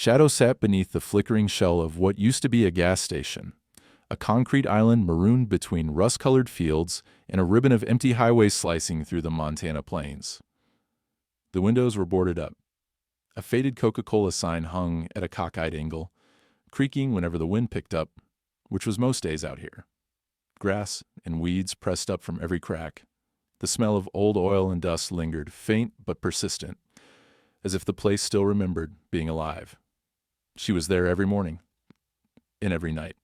Shadow sat beneath the flickering shell of what used to be a gas station, a concrete island marooned between rust-colored fields and a ribbon of empty highway slicing through the Montana plains. The windows were boarded up. A faded Coca-Cola sign hung at a cockeyed angle, creaking whenever the wind picked up, which was most days out here. Grass and weeds pressed up from every crack. The smell of old oil and dust lingered, faint but persistent, as if the place still remembered being alive. She was there every morning, and every night.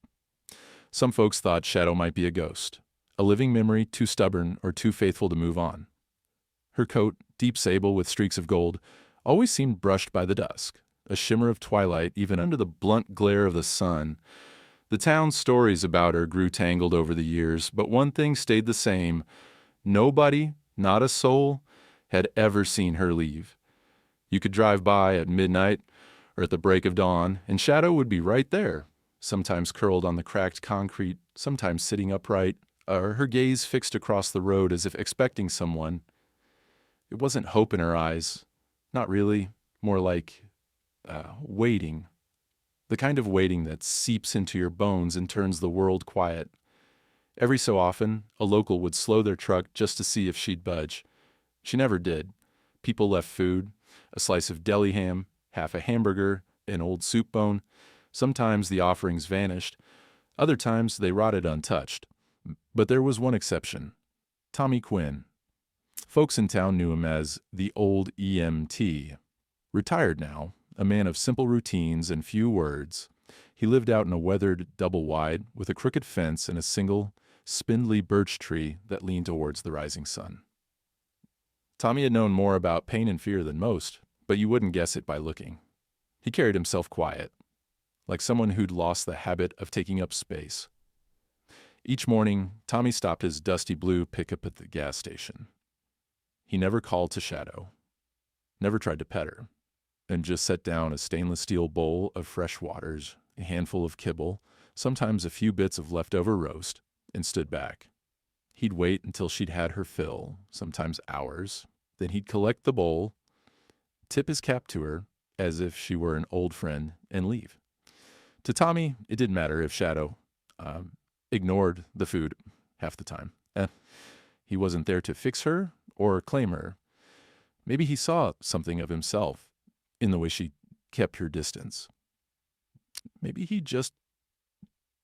Some folks thought Shadow might be a ghost, a living memory too stubborn or too faithful to move on. Her coat, deep sable with streaks of gold, always seemed brushed by the dusk, a shimmer of twilight even under the blunt glare of the sun. The town's stories about her grew tangled over the years, but one thing stayed the same. Nobody, not a soul, had ever seen her leave. You could drive by at midnight or at the break of dawn, and Shadow would be right there, sometimes curled on the cracked concrete, sometimes sitting upright, or her gaze fixed across the road as if expecting someone. It wasn't hope in her eyes, not really, more like waiting. The kind of waiting that seeps into your bones and turns the world quiet. Every so often, a local would slow their truck just to see if she'd budge. She never did. People left food, a slice of deli ham, half a hamburger, an old soup bone. Sometimes the offerings vanished. Other times they rotted untouched. But there was one exception. Tommy Quinn. Folks in town knew him as the old EMT. Retired now, a man of simple routines and few words. He lived out in a weathered double-wide with a crooked fence and a single, spindly birch tree that leaned towards the rising sun. Tommy had known more about pain and fear than most, but you wouldn't guess it by looking. He carried himself quiet, like someone who'd lost the habit of taking up space. Each morning, Tommy stopped his dusty blue pickup at the gas station. He never called to Shadow, never tried to pet her, and just set down a stainless steel bowl of fresh waters, a handful of kibble, sometimes a few bits of leftover roast, and stood back. He'd wait until she'd had her fill, sometimes hours. Then he'd collect the bowl, tip his cap to her as if she were an old friend, and leave. To Tommy, it didn't matter if Shadow ignored the food half the time. He wasn't there to fix her or claim her. Maybe he saw something of himself in the way she kept her distance. Maybe he just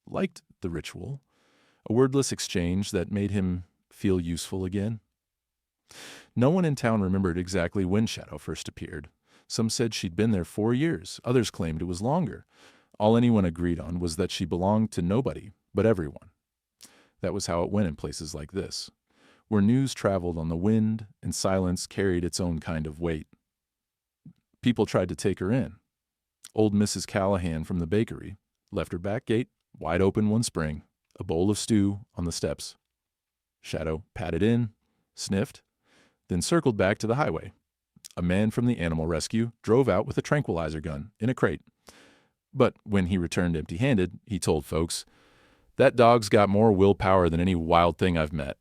liked the ritual, a wordless exchange that made him feel useful again. No one in town remembered exactly when Shadow first appeared. Some said she'd been there 4 years. Others claimed it was longer. All anyone agreed on was that she belonged to nobody but everyone. That was how it went in places like this, where news traveled on the wind and silence carried its own kind of weight. People tried to take her in. Old Mrs. Callahan from the bakery left her back gate wide open one spring, a bowl of stew on the steps. Shadow patted in, sniffed, then circled back to the highway. A man from the animal rescue drove out with a tranquilizer gun in a crate. But when he returned empty-handed, he told folks, "That dog's got more willpower than any wild thing I've met."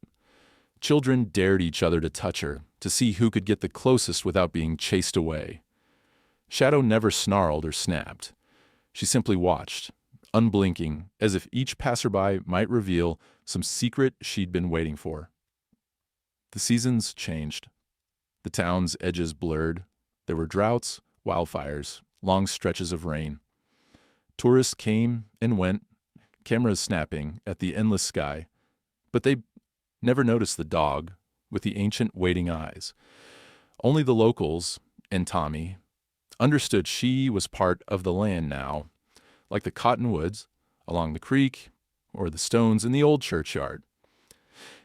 Children dared each other to touch her, to see who could get the closest without being chased away. Shadow never snarled or snapped. She simply watched, unblinking, as if each passerby might reveal some secret she'd been waiting for. The seasons changed. The town's edges blurred. There were droughts, wildfires, long stretches of rain. Tourists came and went, cameras snapping at the endless sky, but they never noticed the dog with the ancient waiting eyes. Only the locals, and Tommy, understood she was part of the land now, like the cottonwoods along the creek or the stones in the old churchyard.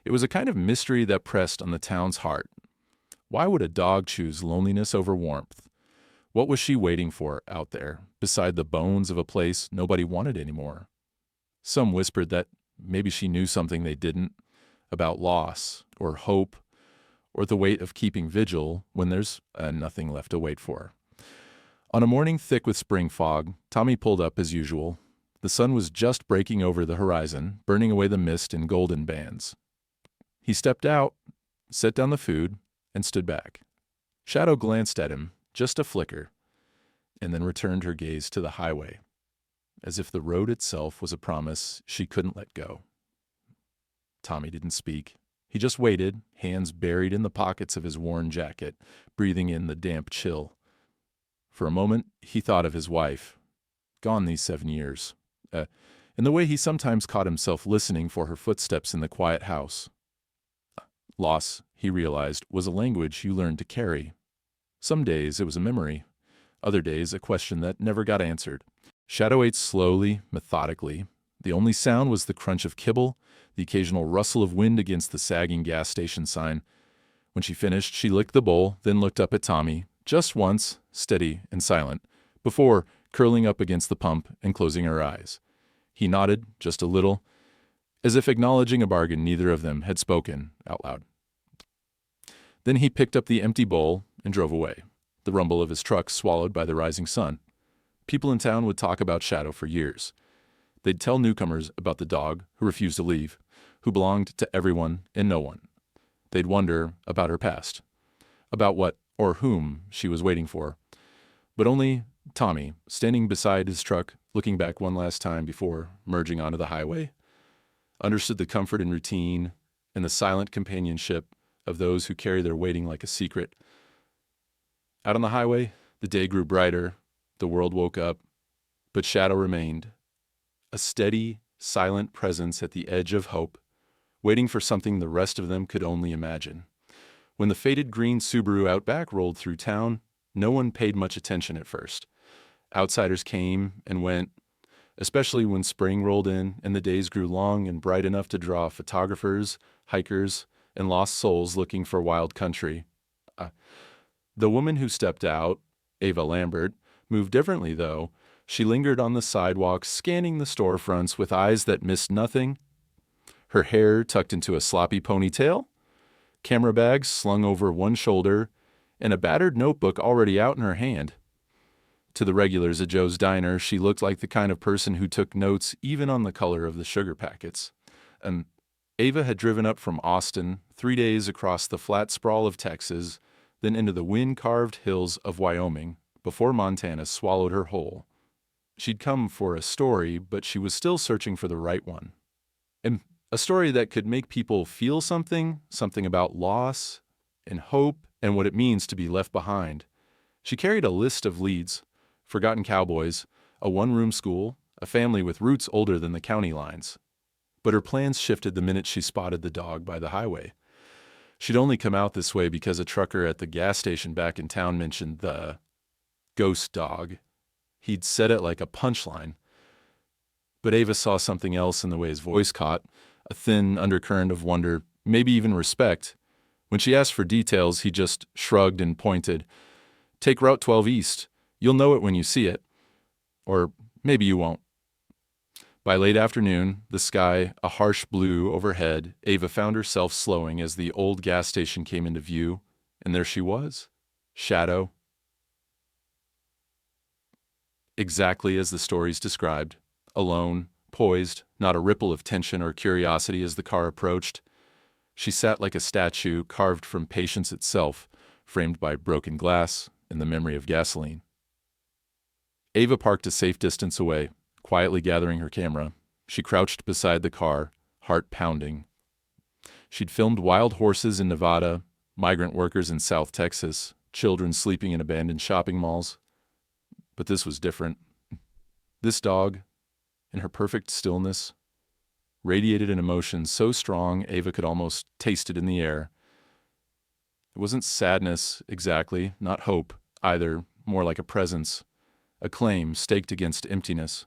It was a kind of mystery that pressed on the town's heart. Why would a dog choose loneliness over warmth? What was she waiting for out there, beside the bones of a place nobody wanted anymore? Some whispered that maybe she knew something they didn't, about loss or hope or the weight of keeping vigil when there's nothing left to wait for. On a morning thick with spring fog, Tommy pulled up as usual. The sun was just breaking over the horizon, burning away the mist in golden bands. He stepped out, set down the food, and stood back. Shadow glanced at him, just a flicker. and then returned her gaze to the highway, as if the road itself was a promise she couldn't let go. Tommy didn't speak. He just waited, hands buried in the pockets of his worn jacket, breathing in the damp chill. For a moment, he thought of his wife, gone these 7 years, and the way he sometimes caught himself listening for her footsteps in the quiet house. Loss, he realized, was a language you learned to carry. Some days it was a memory, other days a question that never got answered. Shadow ate slowly, methodically. The only sound was the crunch of kibble, the occasional rustle of wind against the sagging gas station sign. When she finished, she licked the bowl, then looked up at Tommy, just once, steady and silent, before curling up against the pump and closing her eyes. He nodded, just a little, as if acknowledging a bargain neither of them had spoken out loud. Then he picked up the empty bowl and drove away, the rumble of his truck swallowed by the rising sun. People in town would talk about Shadow for years. They'd tell newcomers about the dog who refused to leave, who belonged to everyone and no one. They'd wonder about her past, about what or whom she was waiting for. But only Tommy, standing beside his truck, looking back one last time before merging onto the highway, understood the comfort and routine and the silent companionship of those who carry their waiting like a secret. Out on the highway, the day grew brighter, the world woke up, but Shadow remained, a steady, silent presence at the edge of hope, waiting for something the rest of them could only imagine. When the faded green Subaru Outback rolled through town, no one paid much attention at first. Outsiders came and went, especially when spring rolled in and the days grew long and bright enough to draw photographers, hikers, and lost souls looking for wild country. The woman who stepped out, Ava Lambert, moved differently, though. She lingered on the sidewalk, scanning the storefronts with eyes that missed nothing. Her hair tucked into a sloppy ponytail, camera bags slung over one shoulder, and a battered notebook already out in her hand. To the regulars at Joe's Diner, she looked like the kind of person who took notes even on the color of the sugar packets. And Ava had driven up from Austin, 3 days across the flat sprawl of Texas, then into the wind-carved hills of Wyoming, before Montana swallowed her whole. She'd come for a story, but she was still searching for the right one. And a story that could make people feel something about loss and hope and what it means to be left behind. She carried a list of leads: forgotten cowboys, a one-room school, a family with roots older than the county lines. But her plans shifted the minute she spotted the dog by the highway. She'd only come out this way because a trucker at the gas station back in town mentioned the ghost dog. He'd said it like a punchline. But Ava saw something else in the way his voice caught, a thin undercurrent of wonder, maybe even respect. When she asked for details, he just shrugged and pointed. "Take Route 12 East. You'll know it when you see it. Or maybe you won't." By late afternoon, the sky a harsh blue overhead, Ava found herself slowing as the old gas station came into view, and there she was, Shadow. Exactly as the stories described, alone, poised, not a ripple of tension or curiosity as the car approached. She sat like a statue carved from patience itself, framed by broken glass and the memory of gasoline. Ava parked a safe distance away, quietly gathering her camera. She crouched beside the car, heart pounding. She'd filmed wild horses in Nevada, migrant workers in South Texas, children sleeping in abandoned shopping malls. But this was different. This dog, in her perfect stillness, radiated an emotion so strong Ava could almost taste it in the air. It wasn't sadness, exactly, not hope, either, more like a presence, a claim staked against emptiness.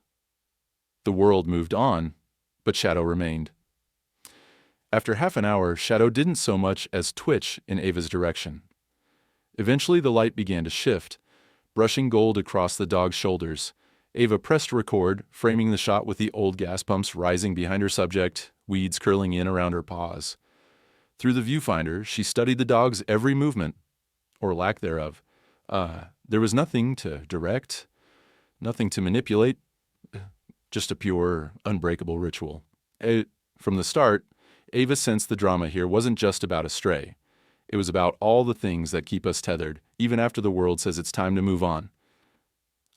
The world moved on, but Shadow remained. After half an hour, Shadow didn't so much as twitch in Ava's direction. Eventually the light began to shift, brushing gold across the dog's shoulders. Ava pressed record, framing the shot with the old gas pumps rising behind her subject, weeds curling in around her paws. Through the viewfinder, she studied the dog's every movement, or lack thereof. There was nothing to direct, nothing to manipulate, just a pure, unbreakable ritual. From the start, Ava sensed the drama here wasn't just about a stray. It was about all the things that keep us tethered, even after the world says it's time to move on.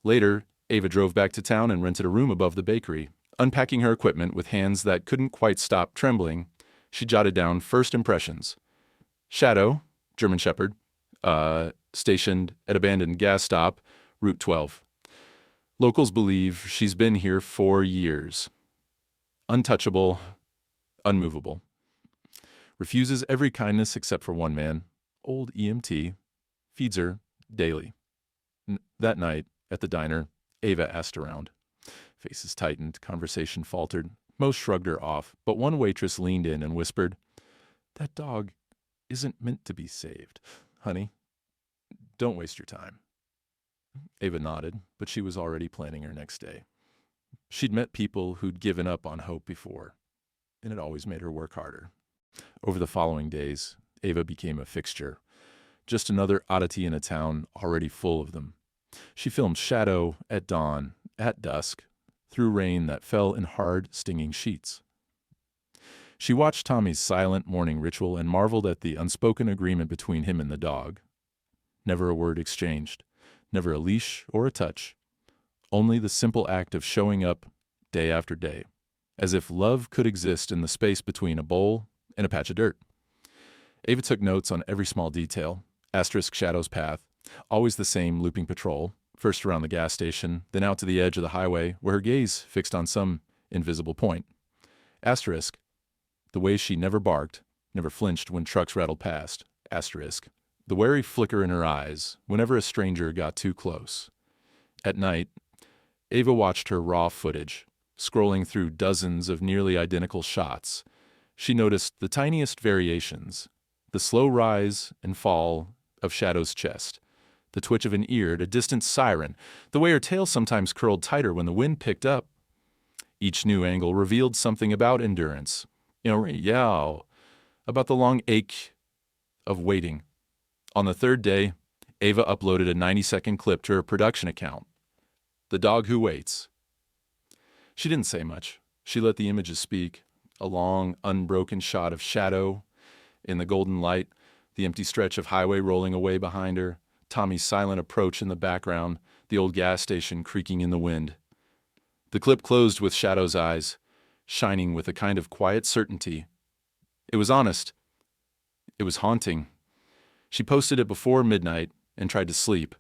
Later, Ava drove back to town and rented a room above the bakery. Unpacking her equipment with hands that couldn't quite stop trembling, she jotted down first impressions. Shadow, German Shepherd, stationed at abandoned gas stop, Route 12. Locals believe she's been here 4 years. Untouchable, unmovable. Refuses every kindness except for one man, old EMT, feeds her daily. That night, at the diner, Ava asked around. Faces tightened, conversation faltered. Most shrugged her off, but one waitress leaned in and whispered, "That dog isn't meant to be saved, honey. Don't waste your time." Ava nodded, but she was already planning her next day. She'd met people who'd given up on hope before, and it always made her work harder. Over the following days, Ava became a fixture, just another oddity in a town already full of them. She filmed Shadow at dawn, at dusk, through rain that fell in hard, stinging sheets. She watched Tommy's silent morning ritual and marveled at the unspoken agreement between him and the dog. Never a word exchanged, never a leash or a touch, only the simple act of showing up day after day, as if love could exist in the space between a bowl and a patch of dirt. Ava took notes on every small detail, asterisk Shadow's path, always the same looping patrol, first around the gas station, then out to the edge of the highway where her gaze fixed on some invisible point. Asterisk, the way she never barked, never flinched when trucks rattled past. Asterisk, the wary flicker in her eyes whenever a stranger got too close. At night, Ava watched her raw footage, scrolling through dozens of nearly identical shots. She noticed the tiniest variations, the slow rise and fall of Shadow's chest, the twitch of an ear at a distant siren, the way her tail sometimes curled tighter when the wind picked up. Each new angle revealed something about endurance. About the long ache of waiting. On the third day, Ava uploaded a 90-second clip to her production account. The Dog Who Waits. She didn't say much. She let the images speak. A long, unbroken shot of Shadow in the golden light, the empty stretch of highway rolling away behind her, Tommy's silent approach in the background, the old gas station creaking in the wind. The clip closed with Shadow's eyes, shining with a kind of quiet certainty. It was honest. It was haunting. She posted it before midnight and tried to sleep.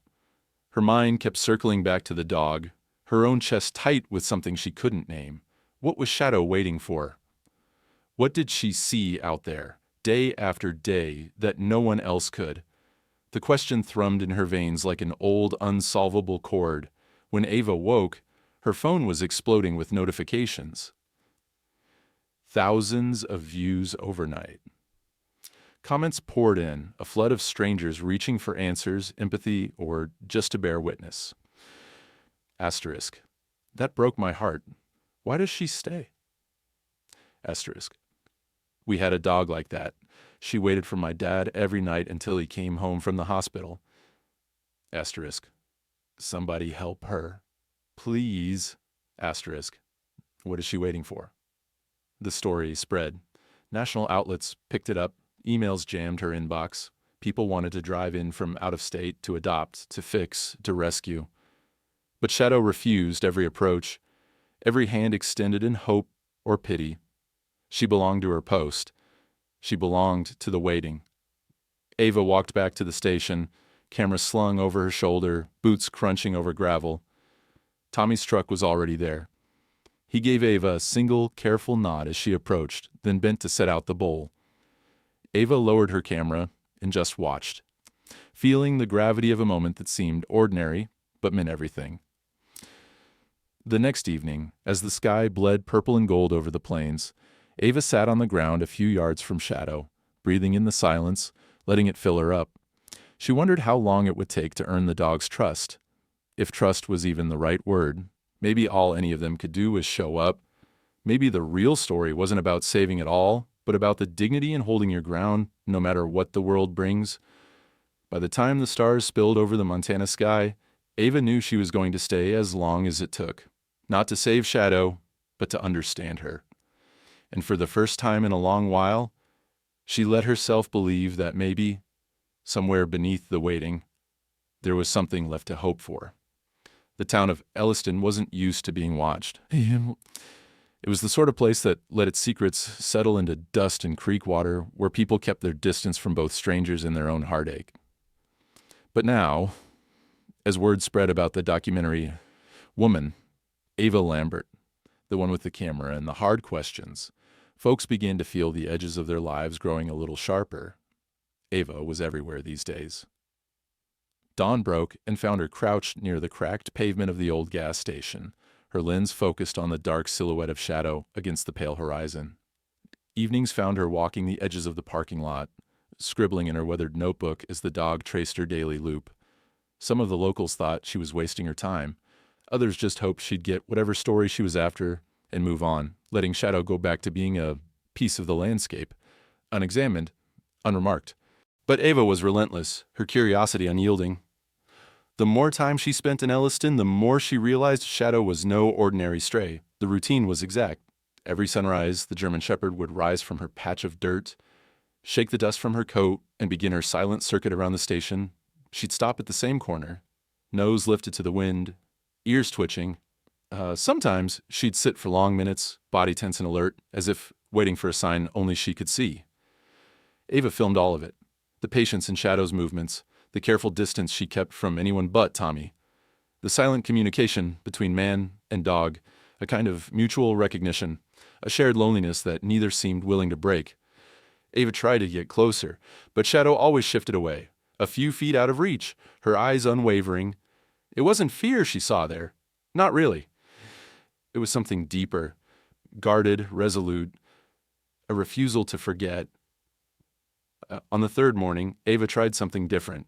Her mind kept circling back to the dog, her own chest tight with something she couldn't name. What was Shadow waiting for? What did she see out there, day after day, that no one else could? The question thrummed in her veins like an old, unsolvable chord. When Ava woke, her phone was exploding with notifications. Thousands of views overnight. Comments poured in, a flood of strangers reaching for answers, empathy, or just to bear witness. Asterisk. That broke my heart. Why does she stay? Asterisk. We had a dog like that. She waited for my dad every night until he came home from the hospital. Asterisk. Somebody help her. Please. Asterisk. What is she waiting for? The story spread. National outlets picked it up. Emails jammed her inbox. People wanted to drive in from out of state to adopt, to fix, to rescue. But Shadow refused every approach, every hand extended in hope or pity. She belonged to her post. She belonged to the waiting. Ava walked back to the station, camera slung over her shoulder, boots crunching over gravel. Tommy's truck was already there. He gave Ava a single, careful nod as she approached, then bent to set out the bowl. Ava lowered her camera and just watched, feeling the gravity of a moment that seemed ordinary but meant everything. The next evening, as the sky bled purple and gold over the plains, Ava sat on the ground a few yards from Shadow, breathing in the silence, letting it fill her up. She wondered how long it would take to earn the dog's trust. If trust was even the right word, maybe all any of them could do was show up. Maybe the real story wasn't about saving it all, but about the dignity in holding your ground no matter what the world brings. By the time the stars spilled over the Montana sky, Ava knew she was going to stay as long as it took. Not to save Shadow, but to understand her. And for the first time in a long while, she let herself believe that maybe, somewhere beneath the waiting, there was something left to hope for. The town of Elliston wasn't used to being watched. It was the sort of place that let its secrets settle into dust and creek water, where people kept their distance from both strangers and their own heartache. But now, as word spread about the documentary Woman, Ava Lambert, the one with the camera and the hard questions, folks began to feel the edges of their lives growing a little sharper. Ava was everywhere these days. Dawn broke and found her crouched near the cracked pavement of the old gas station, her lens focused on the dark silhouette of Shadow against the pale horizon. Evenings found her walking the edges of the parking lot, scribbling in her weathered notebook as the dog traced her daily loop. Some of the locals thought she was wasting her time. Others just hoped she'd get whatever story she was after and move on, letting Shadow go back to being a piece of the landscape, unexamined, unremarked. But Ava was relentless, her curiosity unyielding. The more time she spent in Elliston, the more she realized Shadow was no ordinary stray. The routine was exact. Every sunrise, the German Shepherd would rise from her patch of dirt, shake the dust from her coat, and begin her silent circuit around the station. She'd stop at the same corner, nose lifted to the wind, ears twitching. Sometimes she'd sit for long minutes, body tense and alert, as if waiting for a sign only she could see. Ava filmed all of it. The patience in Shadow's movements, the careful distance she kept from anyone but Tommy, the silent communication between man and dog, a kind of mutual recognition, a shared loneliness that neither seemed willing to break. Ava tried to get closer, but Shadow always shifted away, a few feet out of reach, her eyes unwavering. It wasn't fear she saw there. Not really. It was something deeper, guarded, resolute, a refusal to forget. On the third morning, Ava tried something different.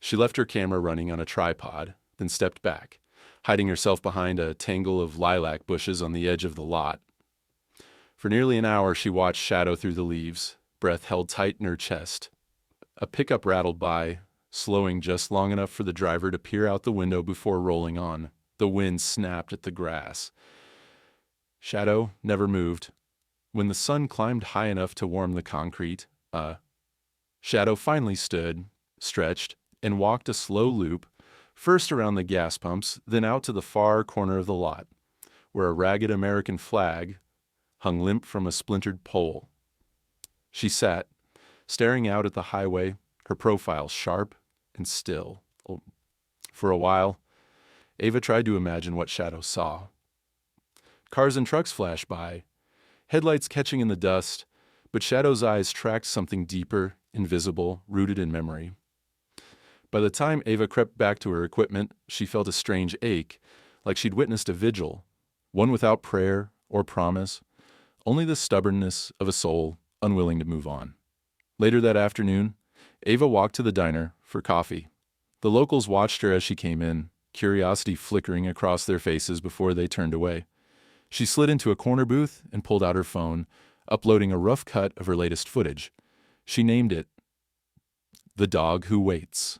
She left her camera running on a tripod, then stepped back, hiding herself behind a tangle of lilac bushes on the edge of the lot. For nearly an hour, she watched Shadow through the leaves, breath held tight in her chest. A pickup rattled by, slowing just long enough for the driver to peer out the window before rolling on. The wind snapped at the grass. Shadow never moved. When the sun climbed high enough to warm the concrete, Shadow finally stood, stretched, and walked a slow loop, first around the gas pumps, then out to the far corner of the lot, where a ragged American flag hung limp from a splintered pole. She sat, staring out at the highway, her profile sharp and still. For a while, Ava tried to imagine what Shadow saw. Cars and trucks flashed by, headlights catching in the dust, but Shadow's eyes tracked something deeper, invisible, rooted in memory. By the time Ava crept back to her equipment, she felt a strange ache, like she'd witnessed a vigil, one without prayer or promise, only the stubbornness of a soul unwilling to move on. Later that afternoon, Ava walked to the diner for coffee. The locals watched her as she came in, curiosity flickering across their faces before they turned away. She slid into a corner booth and pulled out her phone, uploading a rough cut of her latest footage. She named it The Dog Who Waits.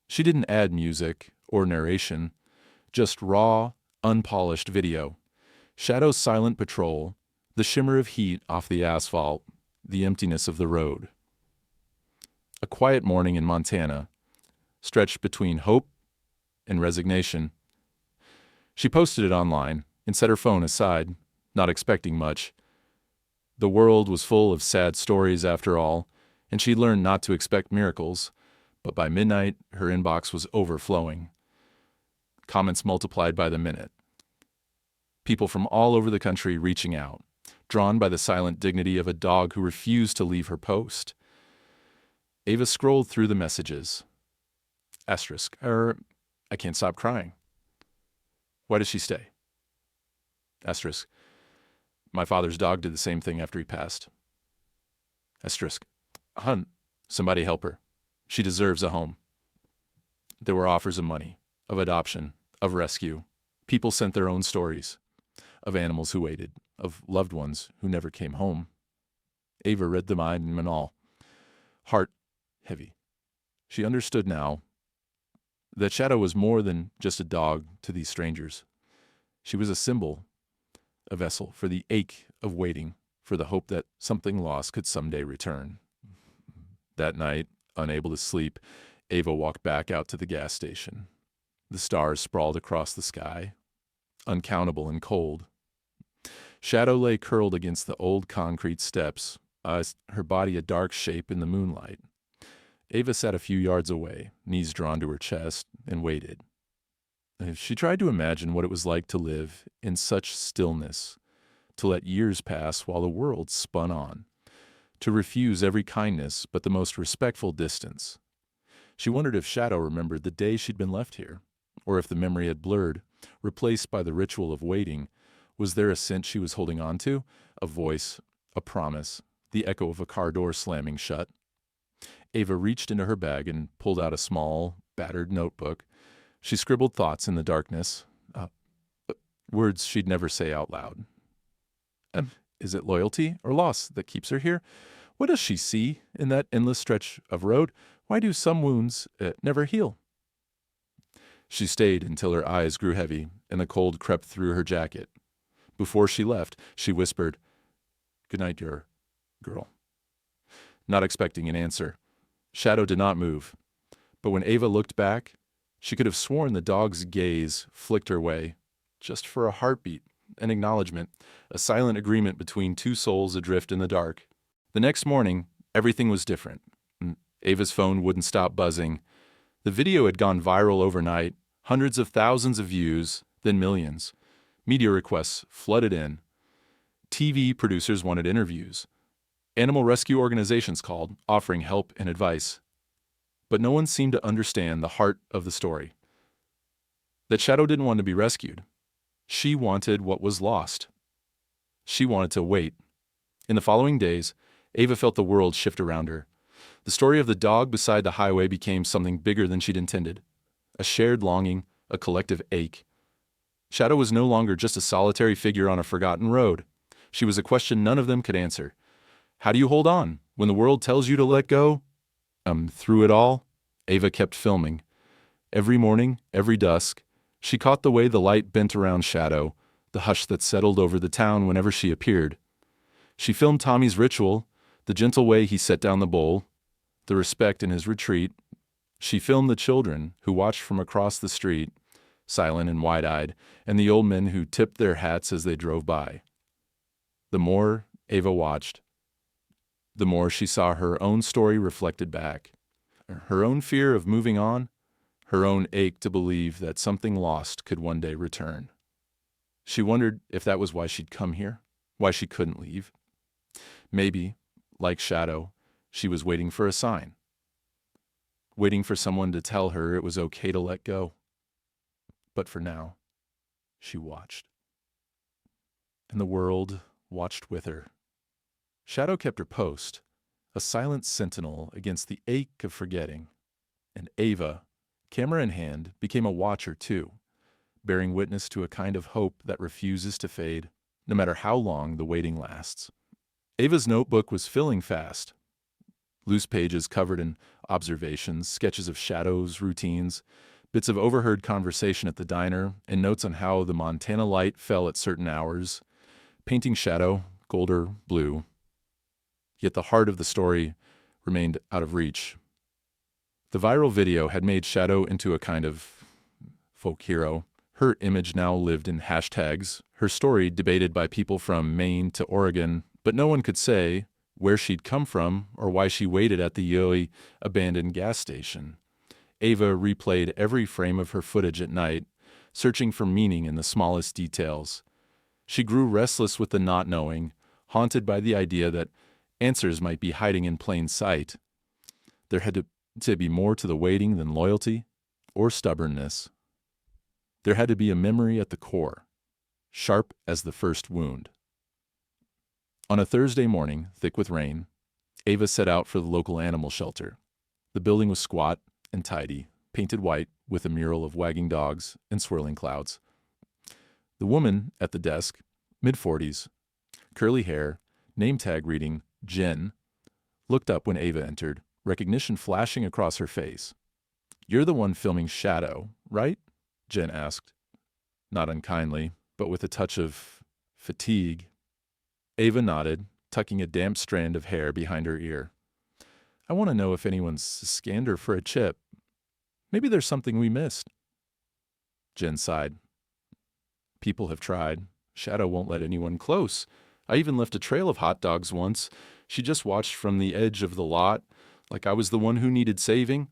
She didn't add music or narration, just raw, unpolished video. Shadow's silent patrol, the shimmer of heat off the asphalt, the emptiness of the road. A quiet morning in Montana, stretched between hope and resignation. She posted it online and set her phone aside, not expecting much. The world was full of sad stories after all, and she learned not to expect miracles, but by midnight her inbox was overflowing. Comments multiplied by the minute. People from all over the country reaching out, drawn by the silent dignity of a dog who refused to leave her post. Ava scrolled through the messages. Asterisk. I can't stop crying. Why does she stay? Asterisk. My father's dog did the same thing after he passed. Asterisk. Hun, somebody help her. She deserves a home. There were offers of money, of adoption, of rescue. People sent their own stories, of animals who waited, of loved ones who never came home. Ava read them and all, heart heavy. She understood now that Shadow was more than just a dog to these strangers. She was a symbol, a vessel for the ache of waiting, for the hope that something lost could someday return. That night, unable to sleep, Ava walked back out to the gas station. The stars sprawled across the sky, uncountable and cold. Shadow lay curled against the old concrete steps, her body a dark shape in the moonlight. Ava sat a few yards away, knees drawn to her chest, and waited. She tried to imagine what it was like to live in such stillness, to let years pass while the world spun on, to refuse every kindness but the most respectful distance. She wondered if Shadow remembered the day she'd been left here, or if the memory had blurred, replaced by the ritual of waiting. Was there a scent she was holding on to? A voice, a promise, the echo of a car door slamming shut? Ava reached into her bag and pulled out a small, battered notebook. She scribbled thoughts in the darkness, words she'd never say out loud. Is it loyalty or loss that keeps her here? What does she see in that endless stretch of road? Why do some wounds never heal? She stayed until her eyes grew heavy and the cold crept through her jacket. Before she left, she whispered, "Good night, dear girl." Not expecting an answer, Shadow did not move. But when Ava looked back, she could have sworn the dog's gaze flicked her way, just for a heartbeat, an acknowledgement, a silent agreement between two souls adrift in the dark. The next morning, everything was different. Ava's phone wouldn't stop buzzing. The video had gone viral overnight, hundreds of thousands of views, then millions. Media requests flooded in. TV producers wanted interviews. Animal rescue organizations called, offering help and advice. But no one seemed to understand the heart of the story. That Shadow didn't want to be rescued. She wanted what was lost. She wanted to wait. In the following days, Ava felt the world shift around her. The story of the dog beside the highway became something bigger than she'd intended. A shared longing, a collective ache. Shadow was no longer just a solitary figure on a forgotten road. She was a question none of them could answer. How do you hold on when the world tells you to let go? Through it all, Ava kept filming. Every morning, every dusk, she caught the way the light bent around Shadow, the hush that settled over the town whenever she appeared. She filmed Tommy's ritual, the gentle way he set down the bowl, the respect in his retreat. She filmed the children who watched from across the street, silent and wide-eyed, and the old men who tipped their hats as they drove by. The more Ava watched, the more she saw her own story reflected back. Her own fear of moving on, her own ache to believe that something lost could one day return. She wondered if that was why she'd come here, why she couldn't leave. Maybe, like Shadow, she was waiting for a sign. Waiting for someone to tell her it was okay to let go. But for now, she watched. And the world watched with her. Shadow kept her post, a silent sentinel against the ache of forgetting. And Ava, camera in hand, became a watcher too, bearing witness to a kind of hope that refuses to fade, no matter how long the waiting lasts. Ava's notebook was filling fast. Loose pages covered in observations, sketches of Shadow's routines, bits of overheard conversation at the diner, and notes on how the Montana light fell at certain hours, painting Shadow, gold or blue. Yet the heart of the story remained out of reach. The viral video had made Shadow into a kind of folk hero. Her image now lived in hashtags, her story debated by people from Maine to Oregon, but no one could say where she'd come from or why she waited at the Yowie abandoned gas station. Ava replayed every frame of her footage at night, searching for meaning in the smallest details. She grew restless with the not knowing, haunted by the idea that answers might be hiding in plain sight. There had to be more to the waiting than loyalty or stubbornness. There had to be a memory at the core, sharp as the first wound. On a Thursday morning, thick with rain, Ava set out for the local animal shelter. The building was squat and tidy, painted white with a mural of wagging dogs and swirling clouds. The woman at the desk, mid-40s, curly hair, name tag reading Jen, looked up when Ava entered, recognition flashing across her face. "You're the one filming Shadow, right?" Jen asked, not unkindly, but with a touch of fatigue. Ava nodded, tucking a damp strand of hair behind her ear. "I want to know if anyone's scanned her for a chip. Maybe there's something we missed." Jen sighed. People have tried. Shadow won't let anyone close. I even left a trail of hot dogs once. She just watched from the edge of the lot, like I was the one who needed saving.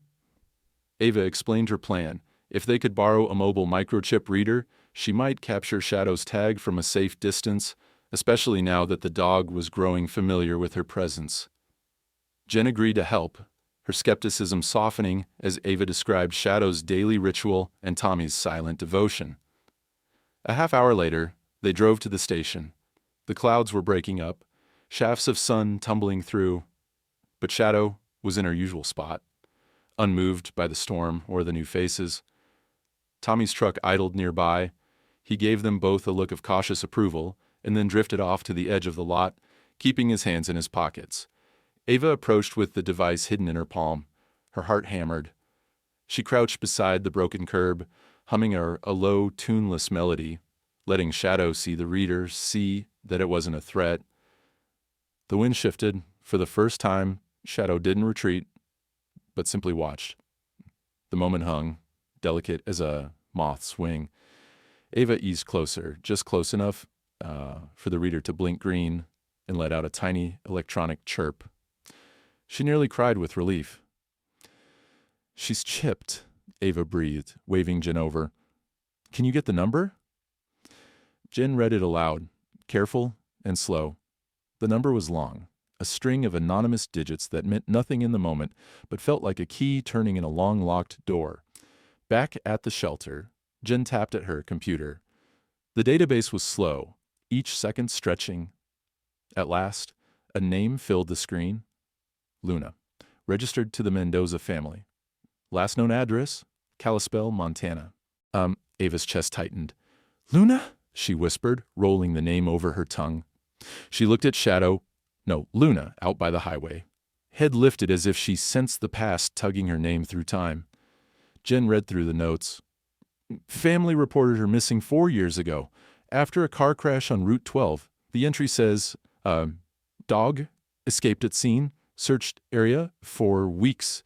Ava explained her plan. If they could borrow a mobile microchip reader, she might capture Shadow's tag from a safe distance, especially now that the dog was growing familiar with her presence. Jen agreed to help, her skepticism softening as Ava described Shadow's daily ritual and Tommy's silent devotion. A half hour later, they drove to the station. The clouds were breaking up, shafts of sun tumbling through, but Shadow was in her usual spot, unmoved by the storm or the new faces. Tommy's truck idled nearby. He gave them both a look of cautious approval and then drifted off to the edge of the lot, keeping his hands in his pockets. Ava approached with the device hidden in her palm. Her heart hammered. She crouched beside the broken curb, humming a low, tuneless melody, letting Shadow see the reader, see that it wasn't a threat. The wind shifted. For the first time, Shadow didn't retreat, but simply watched. The moment hung, delicate as a moth's wing. Ava eased closer, just close enough for the reader to blink green and let out a tiny electronic chirp. She nearly cried with relief. "She's chipped," Ava breathed, waving Jen over. "Can you get the number?" Jen read it aloud, careful and slow. The number was long, a string of anonymous digits that meant nothing in the moment, but felt like a key turning in a long locked door. Back at the shelter, Jen tapped at her computer. The database was slow, each second stretching. At last, a name filled the screen. Luna, registered to the Mendoza family. Last known address, Kalispell, Montana. Ava's chest tightened. "Luna?" she whispered, rolling the name over her tongue. She looked at Luna, out by the highway. Head lifted as if she sensed the past tugging her name through time. Jen read through the notes. Family reported her missing 4 years ago, after a car crash on Route 12. The entry says, dog escaped at scene, searched area for weeks.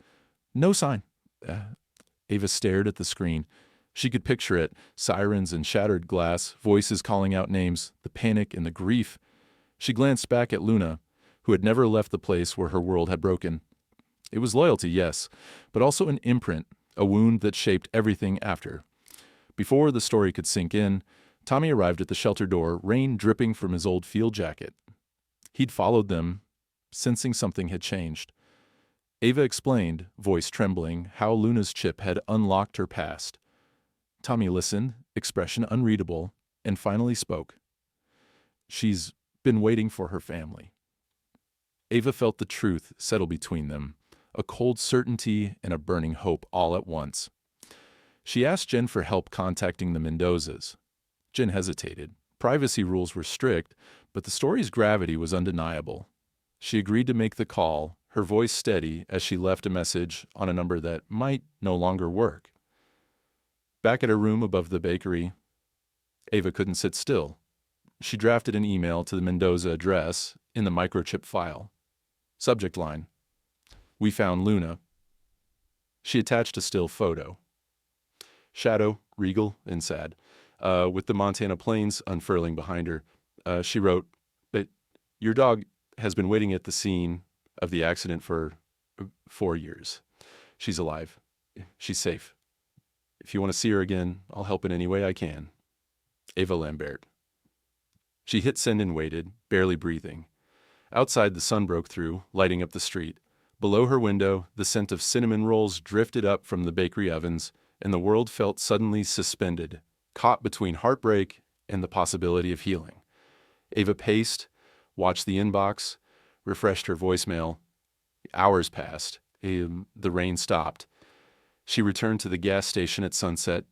No sign. Ava stared at the screen. She could picture it, sirens and shattered glass, voices calling out names, the panic and the grief. She glanced back at Luna, who had never left the place where her world had broken. It was loyalty, yes, but also an imprint, a wound that shaped everything after. Before the story could sink in, Tommy arrived at the shelter door, rain dripping from his old field jacket. He'd followed them, sensing something had changed. Ava explained, voice trembling, how Luna's chip had unlocked her past. Tommy listened, expression unreadable, and finally spoke. She's been waiting for her family. Ava felt the truth settle between them, a cold certainty and a burning hope all at once. She asked Jen for help contacting the Mendozas. Jen hesitated. Privacy rules were strict, but the story's gravity was undeniable. She agreed to make the call, her voice steady as she left a message on a number that might no longer work. Back at her room above the bakery, Ava couldn't sit still. She drafted an email to the Mendoza address in the microchip file. Subject line: "We found Luna." She attached a still photo. Shadow, regal and sad, with the Montana plains unfurling behind her. She wrote, "But your dog has been waiting at the scene of the accident for 4 years. She's alive. She's safe. If you want to see her again, I'll help in any way I can. Ava Lambert." She hit send and waited, barely breathing. Outside, the sun broke through, lighting up the street. Below her window, the scent of cinnamon rolls drifted up from the bakery ovens, and the world felt suddenly suspended, caught between heartbreak and the possibility of healing. Ava paced, watched the inbox, refreshed her voicemail. Hours passed. The rain stopped. She returned to the gas station at sunset.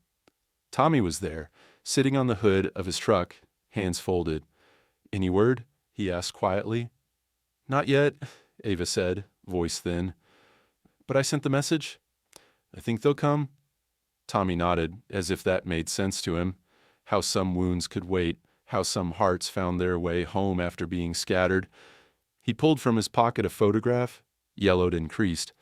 Tommy was there, sitting on the hood of his truck, hands folded. "Any word?" he asked quietly. "Not yet," Ava said, voice thin. "But I sent the message. I think they'll come." Tommy nodded, as if that made sense to him. How some wounds could wait, how some hearts found their way home after being scattered. He pulled from his pocket a photograph, yellowed and creased.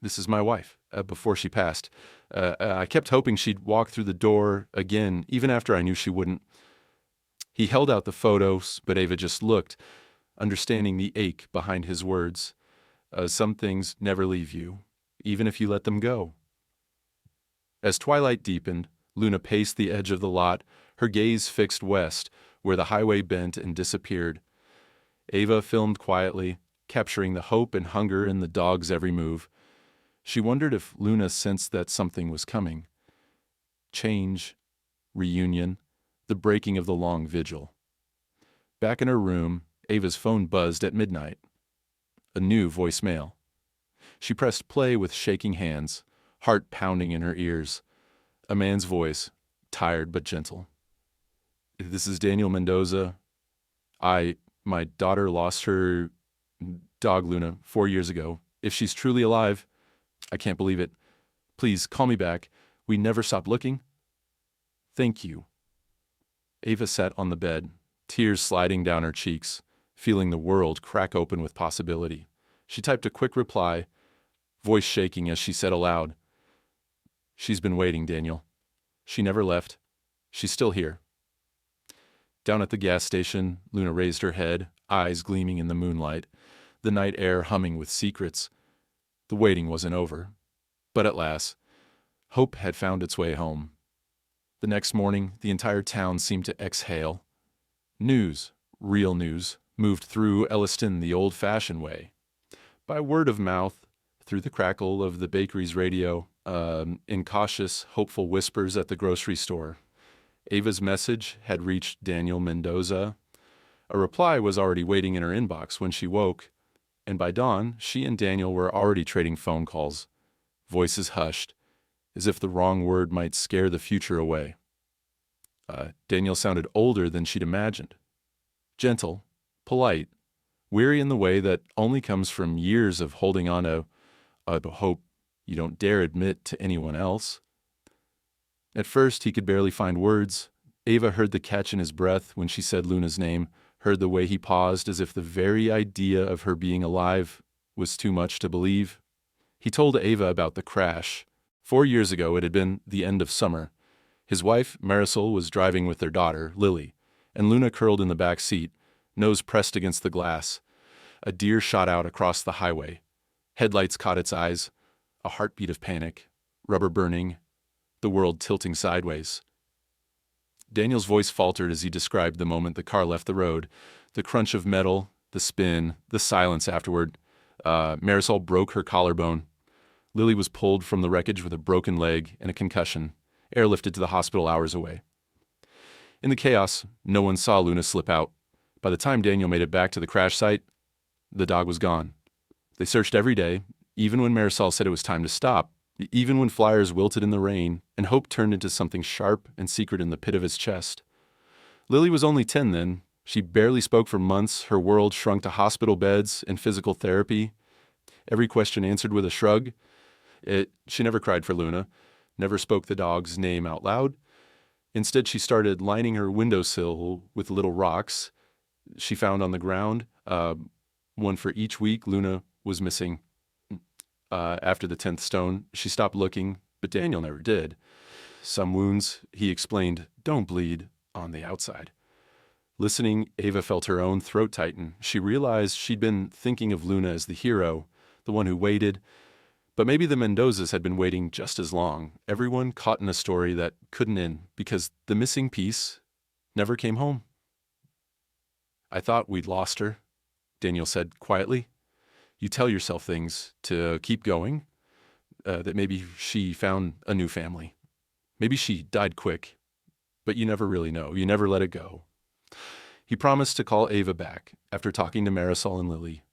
"This is my wife, before she passed. I kept hoping she'd walk through the door again, even after I knew she wouldn't. He held out the photos, but Ava just looked, understanding the ache behind his words. Some things never leave you, even if you let them go. As twilight deepened, Luna paced the edge of the lot, her gaze fixed west, where the highway bent and disappeared. Ava filmed quietly, capturing the hope and hunger in the dog's every move. She wondered if Luna sensed that something was coming. Change, reunion, the breaking of the long vigil. Back in her room, Ava's phone buzzed at midnight. A new voicemail. She pressed play with shaking hands, heart pounding in her ears. A man's voice, tired but gentle. "This is Daniel Mendoza. My daughter lost her dog Luna 4 years ago. If she's truly alive, I can't believe it. Please call me back. We never stopped looking. Thank you." Ava sat on the bed, tears sliding down her cheeks, feeling the world crack open with possibility. She typed a quick reply, voice shaking as she said aloud, "She's been waiting, Daniel. She never left. She's still here." Down at the gas station, Luna raised her head, eyes gleaming in the moonlight, the night air humming with secrets. The waiting wasn't over. But at last, hope had found its way home. The next morning, the entire town seemed to exhale. News, real news, moved through Elliston the old-fashioned way. By word of mouth, through the crackle of the bakery's radio, in cautious, hopeful whispers at the grocery store. Ava's message had reached Daniel Mendoza. A reply was already waiting in her inbox when she woke, and by dawn, she and Daniel were already trading phone calls, voices hushed, as if the wrong word might scare the future away. Daniel sounded older than she'd imagined. Gentle, polite, weary in the way that only comes from years of holding on to a hope you don't dare admit to anyone else. At first, he could barely find words. Ava heard the catch in his breath when she said Luna's name, heard the way he paused as if the very idea of her being alive was too much to believe. He told Ava about the crash. 4 years ago, it had been the end of summer. His wife, Marisol, was driving with their daughter, Lily, and Luna curled in the back seat, nose pressed against the glass. A deer shot out across the highway. Headlights caught its eyes, a heartbeat of panic, rubber burning, the world tilting sideways. Daniel's voice faltered as he described the moment the car left the road, the crunch of metal, the spin, the silence afterward. Marisol broke her collarbone. Lily was pulled from the wreckage with a broken leg and a concussion, airlifted to the hospital hours away. In the chaos, no one saw Luna slip out. By the time Daniel made it back to the crash site, the dog was gone. They searched every day, even when Marisol said it was time to stop, even when flyers wilted in the rain and hope turned into something sharp and secret in the pit of his chest. Lily was only 10 then. She barely spoke for months. Her world shrunk to hospital beds and physical therapy. Every question answered with a shrug. She never cried for Luna, never spoke the dog's name out loud. Instead, she started lining her windowsill with little rocks she found on the ground, one for each week Luna was missing. After the 10th stone, she stopped looking, but Daniel never did. Some wounds, he explained, don't bleed on the outside. Listening, Ava felt her own throat tighten. She realized she'd been thinking of Luna as the hero, the one who waited. But maybe the Mendozas had been waiting just as long, everyone caught in a story that couldn't end because the missing piece never came home. "I thought we'd lost her," Daniel said quietly. "You tell yourself things to keep going, that maybe she found a new family. Maybe she died quick, but you never really know. You never let it go." He promised to call Ava back after talking to Marisol and Lily.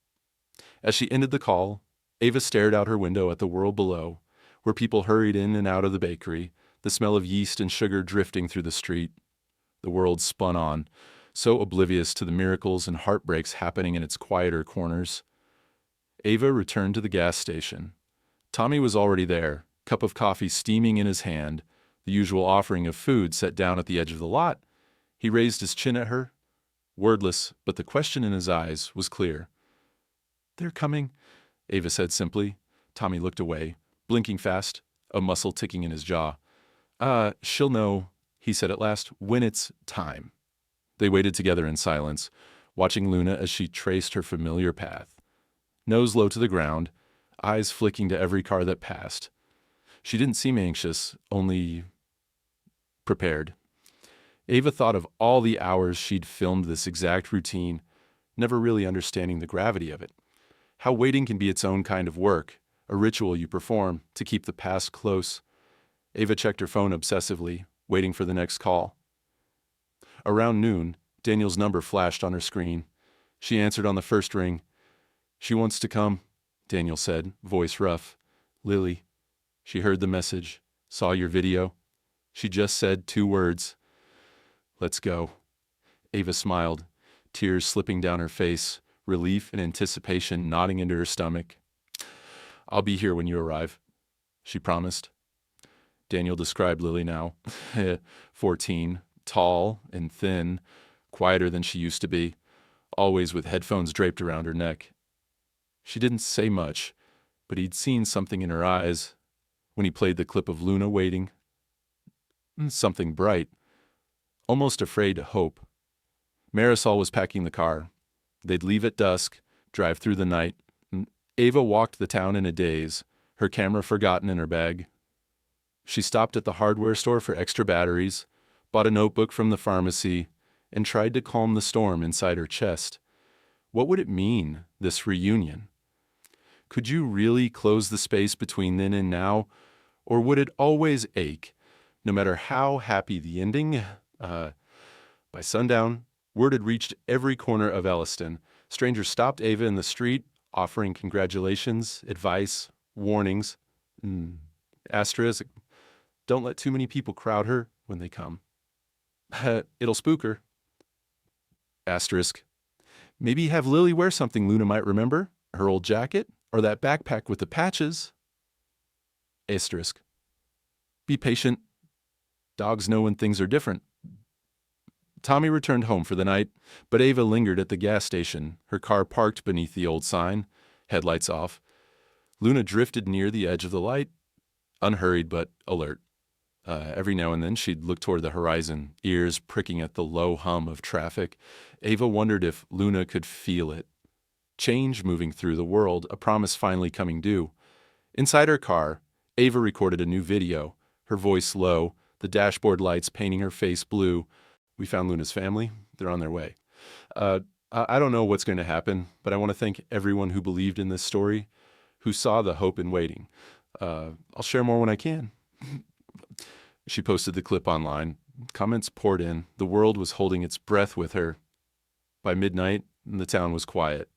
As she ended the call, Ava stared out her window at the world below, where people hurried in and out of the bakery, the smell of yeast and sugar drifting through the street. The world spun on, so oblivious to the miracles and heartbreaks happening in its quieter corners. Ava returned to the gas station. Tommy was already there, cup of coffee steaming in his hand, the usual offering of food set down at the edge of the lot. He raised his chin at her, wordless, but the question in his eyes was clear. "They're coming," Ava said simply. Tommy looked away, blinking fast. a muscle ticking in his jaw. She'll know, he said at last, when it's time. They waited together in silence, watching Luna as she traced her familiar path. Nose low to the ground, eyes flicking to every car that passed. She didn't seem anxious, only prepared. Ava thought of all the hours she'd filmed this exact routine, never really understanding the gravity of it. How waiting can be its own kind of work, a ritual you perform to keep the past close. Ava checked her phone obsessively, waiting for the next call. Around noon, Daniel's number flashed on her screen. She answered on the first ring. "She wants to come," Daniel said, voice rough. "Lily." She heard the message, saw your video. She just said 2 words. "Let's go." Ava smiled, tears slipping down her face, relief and anticipation knotting into her stomach. "I'll be here when you arrive," she promised. Daniel described Lily now. 14, tall and thin, quieter than she used to be, always with headphones draped around her neck. She didn't say much, but he'd seen something in her eyes when he played the clip of Luna waiting. Something bright, almost afraid to hope. Marisol was packing the car. They'd leave at dusk, drive through the night. Ava walked the town in a daze, her camera forgotten in her bag. She stopped at the hardware store for extra batteries, bought a notebook from the pharmacy, and tried to calm the storm inside her chest. What would it mean, this reunion? Could you really close the space between then and now, or would it always ache, no matter how happy the ending? By sundown, word had reached every corner of Elliston. Strangers stopped Ava in the street, offering congratulations, advice, warnings. Asterisk, don't let too many people crowd her when they come. It'll spook her. Asterisk, maybe have Lily wear something Luna might remember, her old jacket, or that backpack with the patches. Asterisk, be patient. Dogs know when things are different. Tommy returned home for the night, but Ava lingered at the gas station, her car parked beneath the old sign, headlights off. Luna drifted near the edge of the light, unhurried but alert. Every now and then she'd look toward the horizon, ears pricking at the low hum of traffic. Ava wondered if Luna could feel it. Change moving through the world, a promise finally coming due. Inside her car, Ava recorded a new video, her voice low, the dashboard lights painting her face blue. "We found Luna's family. They're on their way. I don't know what's going to happen, but I want to thank everyone who believed in this story, who saw the hope in waiting. I'll share more when I can." She posted the clip online. Comments poured in. The world was holding its breath with her. By midnight, the town was quiet.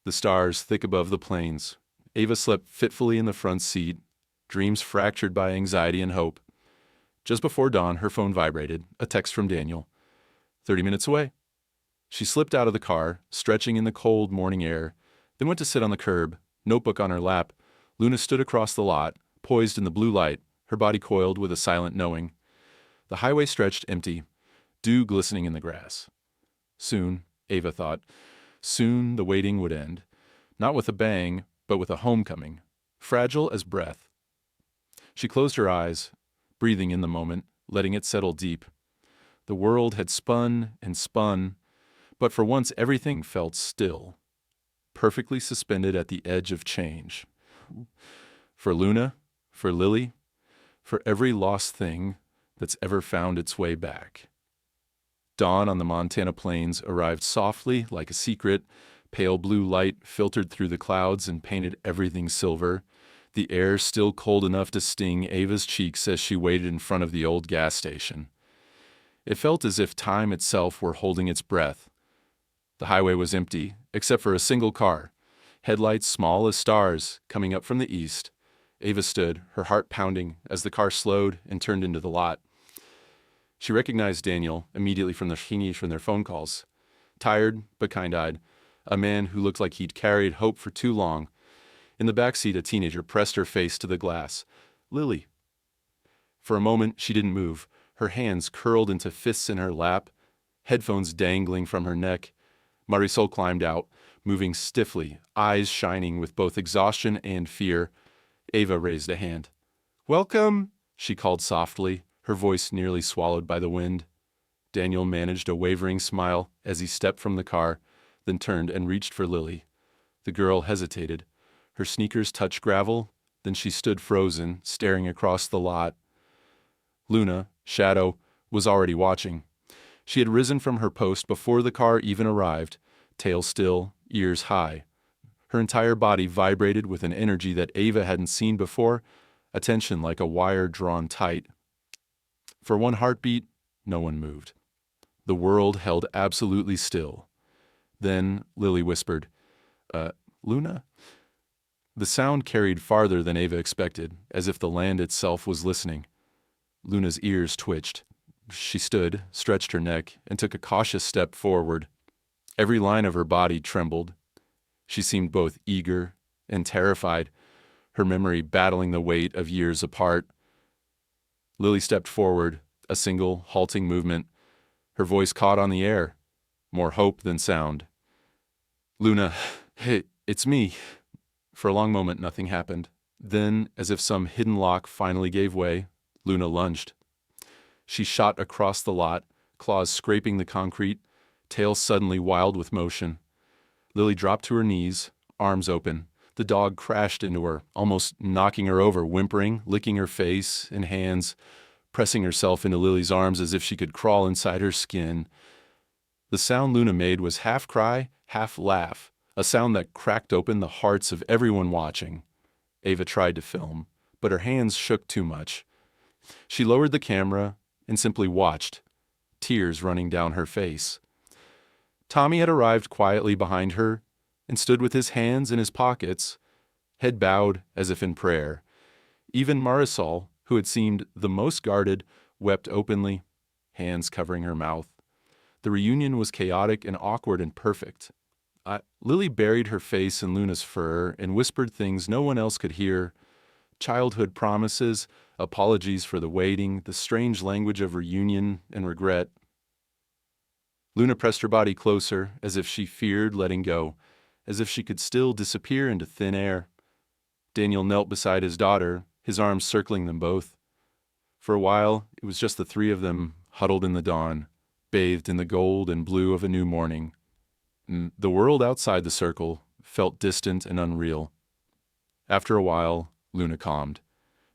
The stars thick above the plains. Ava slept fitfully in the front seat, dreams fractured by anxiety and hope. Just before dawn, her phone vibrated, a text from Daniel. 30 minutes away. She slipped out of the car, stretching in the cold morning air, then went to sit on the curb, notebook on her lap. Luna stood across the lot, poised in the blue light, her body coiled with a silent knowing. The highway stretched empty, dew glistening in the grass. Soon, Ava thought, soon the waiting would end. Not with a bang, but with a homecoming, fragile as breath. She closed her eyes, breathing in the moment, letting it settle deep. The world had spun and spun, but for once everything felt still, perfectly suspended at the edge of change. For Luna, for Lily, for every lost thing that's ever found its way back. Dawn on the Montana plains arrived softly like a secret. Pale blue light filtered through the clouds and painted everything silver. The air still cold enough to sting Ava's cheeks as she waited in front of the old gas station. It felt as if time itself were holding its breath. The highway was empty, except for a single car, headlights small as stars coming up from the east. Ava stood, her heart pounding, as the car slowed and turned into the lot. She recognized Daniel immediately from their phone calls. Tired but kind-eyed, a man who looked like he'd carried hope for too long. In the backseat, a teenager pressed her face to the glass. "Lily." For a moment, she didn't move, her hands curled into fists in her lap, headphones dangling from her neck. Marisol climbed out, moving stiffly, eyes shining with both exhaustion and fear. Ava raised a hand. "Welcome," she called softly, her voice nearly swallowed by the wind. Daniel managed a wavering smile as he stepped from the car, then turned and reached for Lily. The girl hesitated. Her sneakers touched gravel, then she stood frozen, staring across the lot. Luna, Shadow, was already watching. She had risen from her post before the car even arrived, tail still, ears high. Her entire body vibrated with an energy that Ava hadn't seen before, a tension like a wire drawn tight. For one heartbeat, no one moved. The world held absolutely still. Then Lily whispered, Luna? The sound carried farther than Ava expected, as if the land itself was listening. Luna's ears twitched. She stood, stretched her neck, and took a cautious step forward. Every line of her body trembled. She seemed both eager and terrified, her memory battling the weight of years apart. Lily stepped forward, a single, halting movement. Her voice caught on the air, more hope than sound. "Luna, hey, it's me." For a long moment, nothing happened. Then, as if some hidden lock finally gave way, Luna lunged. She shot across the lot, claws scraping the concrete, tail suddenly wild with motion. Lily dropped to her knees, arms open. The dog crashed into her, almost knocking her over, whimpering, licking her face and hands, pressing herself into Lily's arms as if she could crawl inside her skin. The sound Luna made was half cry, half laugh, a sound that cracked open the hearts of everyone watching. Ava tried to film, but her hands shook too much. She lowered the camera and simply watched, tears running down her face. Tommy had arrived quietly behind her and stood with his hands in his pockets, head bowed as if in prayer. Even Marisol, who had seemed the most guarded, wept openly, hands covering her mouth. The reunion was chaotic and awkward and perfect. Lily buried her face in Luna's fur and whispered things no one else could hear. Childhood promises, apologies for the waiting, the strange language of reunion and regret. Luna pressed her body closer, as if she feared letting go, as if she could still disappear into thin air. Daniel knelt beside his daughter, his arms circling them both. For a while, it was just the three of them, huddled in the dawn, bathed in the gold and blue of a new morning. The world outside the circle felt distant and unreal. After a while, Luna calmed.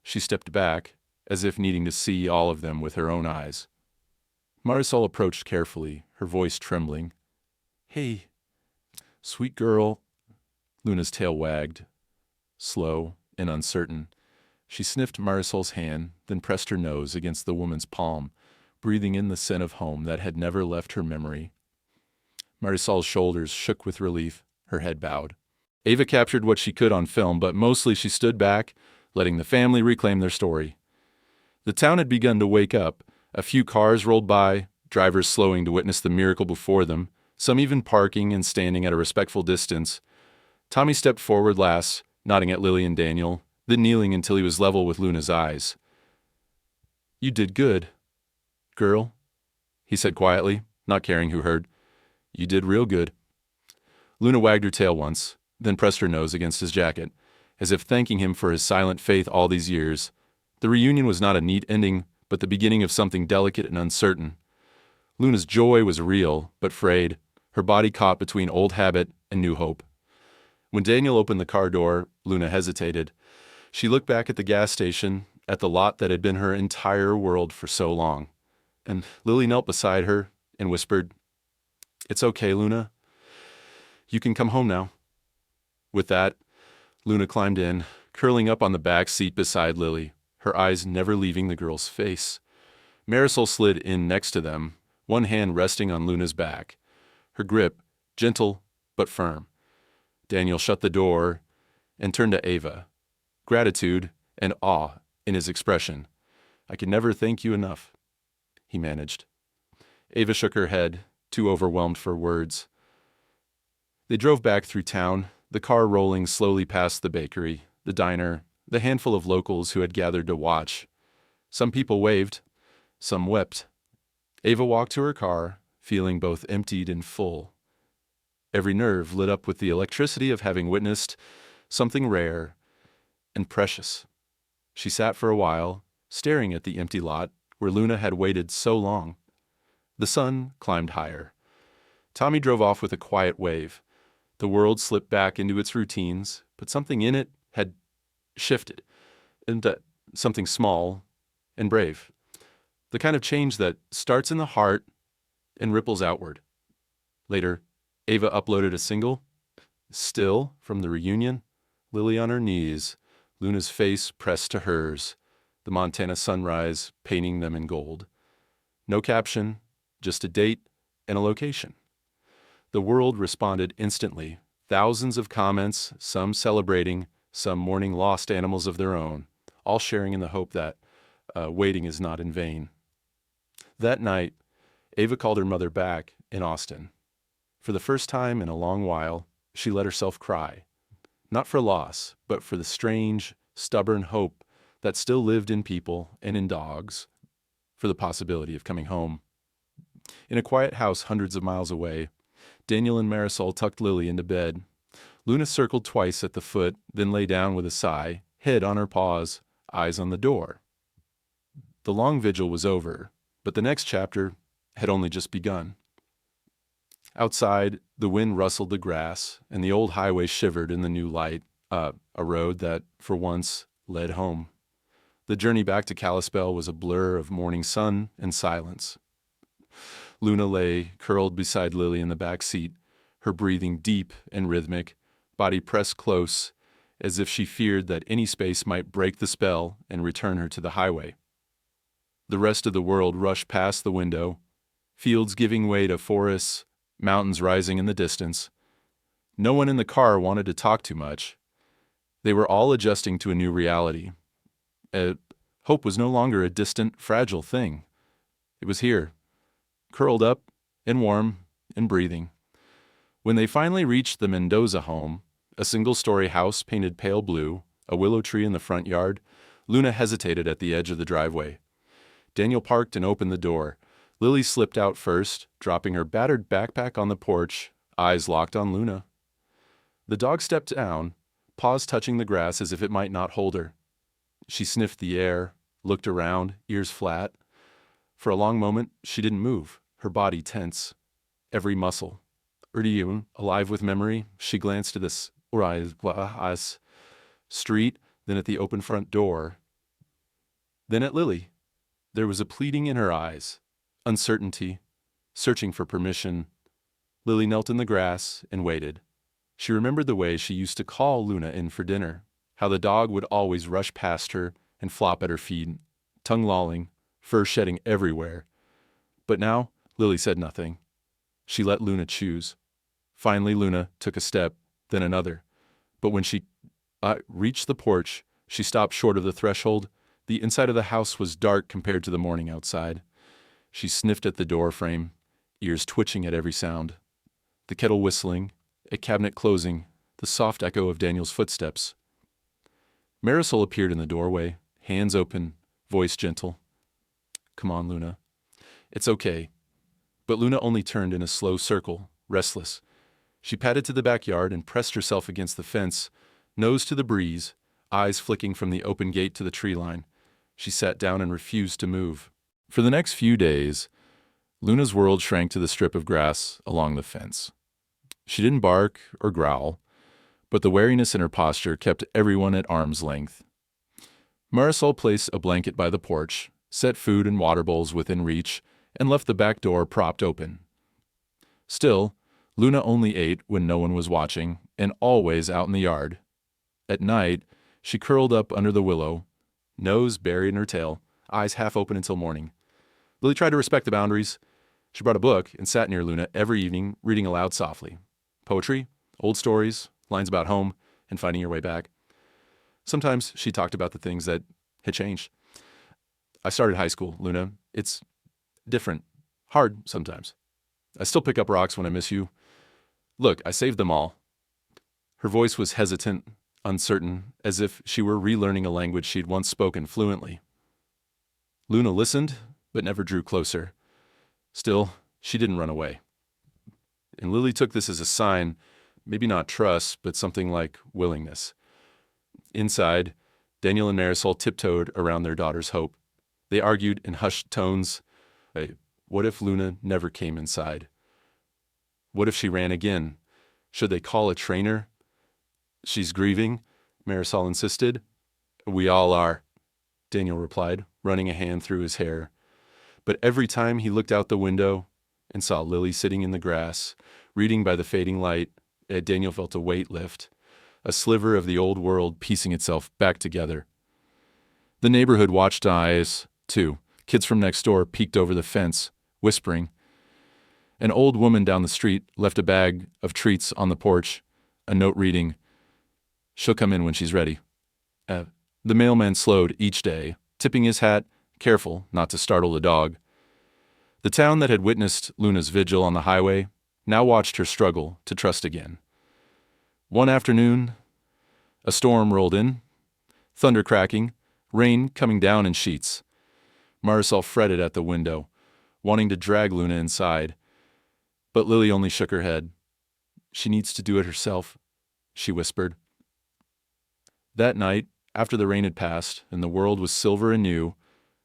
She stepped back, as if needing to see all of them with her own eyes. Marisol approached carefully, her voice trembling. "Hey, sweet girl." Luna's tail wagged, slow and uncertain. She sniffed Marisol's hand, then pressed her nose against the woman's palm, breathing in the scent of home that had never left her memory. Marisol's shoulders shook with relief, her head bowed. Ava captured what she could on film, but mostly she stood back, letting the family reclaim their story. The town had begun to wake up. A few cars rolled by, drivers slowing to witness the miracle before them, some even parking and standing at a respectful distance. Tommy stepped forward last, nodding at Lily and Daniel, then kneeling until he was level with Luna's eyes. "You did good, girl," he said quietly, not caring who heard. "You did real good." Luna wagged her tail once, then pressed her nose against his jacket, as if thanking him for his silent faith all these years. The reunion was not a neat ending, but the beginning of something delicate and uncertain. Luna's joy was real, but frayed, her body caught between old habit and new hope. When Daniel opened the car door, Luna hesitated. She looked back at the gas station, at the lot that had been her entire world for so long. And Lily knelt beside her and whispered, "It's okay, Luna. You can come home now." With that, Luna climbed in, curling up on the back seat beside Lily, her eyes never leaving the girl's face. Marisol slid in next to them, one hand resting on Luna's back, her grip gentle but firm. Daniel shut the door and turned to Ava, gratitude and awe in his expression. "I can never thank you enough," he managed. Ava shook her head, too overwhelmed for words. They drove back through town, the car rolling slowly past the bakery, the diner, the handful of locals who had gathered to watch. Some people waved, some wept. Ava walked to her car, feeling both emptied and full. Every nerve lit up with the electricity of having witnessed something rare and precious. She sat for a while, staring at the empty lot where Luna had waited so long. The sun climbed higher. Tommy drove off with a quiet wave. The world slipped back into its routines, but something in it had shifted into something small and brave. The kind of change that starts in the heart and ripples outward. Later, Ava uploaded a single, still from the reunion, Lily on her knees, Luna's face pressed to hers, the Montana sunrise painting them in gold. No caption, just a date and a location. The world responded instantly, thousands of comments, some celebrating, some mourning lost animals of their own, all sharing in the hope that waiting is not in vain. That night, Ava called her mother back in Austin. For the first time in a long while, she let herself cry. Not for loss, but for the strange, stubborn hope that still lived in people and in dogs, for the possibility of coming home. In a quiet house hundreds of miles away, Daniel and Marisol tucked Lily into bed. Luna circled twice at the foot, then lay down with a sigh, head on her paws, eyes on the door. The long vigil was over, but the next chapter had only just begun. Outside, the wind rustled the grass, and the old highway shivered in the new light, a road that, for once, led home. The journey back to Kalispell was a blur of morning sun and silence. Luna lay curled beside Lily in the back seat, her breathing deep and rhythmic, body pressed close, as if she feared that any space might break the spell and return her to the highway. The rest of the world rushed past the window, fields giving way to forests, mountains rising in the distance. No one in the car wanted to talk too much. They were all adjusting to a new reality. Hope was no longer a distant, fragile thing. It was here, curled up and warm and breathing. When they finally reached the Mendoza home, a single-story house painted pale blue, a willow tree in the front yard, Luna hesitated at the edge of the driveway. Daniel parked and opened the door. Lily slipped out first, dropping her battered backpack on the porch, eyes locked on Luna. The dog stepped down, paws touching the grass as if it might not hold her. She sniffed the air, looked around, ears flat. For a long moment, she didn't move, her body tense, every muscle. Erdiyun, alive with memory, she glanced at this street, then at the open front door, then at Lily. There was a pleading in her eyes, uncertainty, searching for permission. Lily knelt in the grass and waited. She remembered the way she used to call Luna in for dinner, how the dog would always rush past her and flop at her feet, tongue lolling, fur shedding everywhere. But now, Lily said nothing. She let Luna choose. Finally, Luna took a step, then another. But when she reached the porch, she stopped short of the threshold. The inside of the house was dark compared to the morning outside. She sniffed at the door frame, ears twitching at every sound. The kettle whistling, a cabinet closing, the soft echo of Daniel's footsteps. Marisol appeared in the doorway, hands open, voice gentle. "Come on, Luna. It's okay." But Luna only turned in a slow circle, restless. She padded to the backyard and pressed herself against the fence, nose to the breeze, eyes flicking from the open gate to the tree line. She sat down and refused to move. For the next few days, Luna's world shrank to the strip of grass along the fence. She didn't bark or growl, but the wariness in her posture kept everyone at arm's length. Marisol placed a blanket by the porch, set food and water bowls within reach, and left the back door propped open. Still, Luna only ate when no one was watching, and always out in the yard. At night, she curled up under the willow, nose buried in her tail, eyes half open until morning. Lily tried to respect the boundaries. She brought a book and sat near Luna every evening, reading aloud softly. Poetry, old stories, lines about home, and finding your way back. Sometimes she talked about the things that had changed. "I started high school, Luna. It's different. Hard sometimes. I still pick up rocks when I miss you. Look, I saved them all." Her voice was hesitant, uncertain, as if she were relearning a language she'd once spoken fluently. Luna listened, but never drew closer. Still, she didn't run away. And Lily took this as a sign, maybe not trust, but something like willingness. Inside, Daniel and Marisol tiptoed around their daughter's hope. They argued in hushed tones. Hey, what if Luna never came inside? What if she ran again? Should they call a trainer? She's grieving, Marisol insisted. We all are, Daniel replied, running a hand through his hair. But every time he looked out the window and saw Lily sitting in the grass, reading by the fading light, Daniel felt a weight lift, a sliver of the old world piecing itself back together. The neighborhood watched eyes, too. Kids from next door peeked over the fence, whispering. An old woman down the street left a bag of treats on the porch, a note reading, "She'll come in when she's ready." The mailman slowed each day, tipping his hat, careful not to startle the dog. The town that had witnessed Luna's vigil on the highway now watched her struggle to trust again. One afternoon, a storm rolled in, thunder cracking, rain coming down in sheets. Marisol fretted at the window, wanting to drag Luna inside. But Lily only shook her head. She needs to do it herself, she whispered. That night, after the rain had passed and the world was silver and new,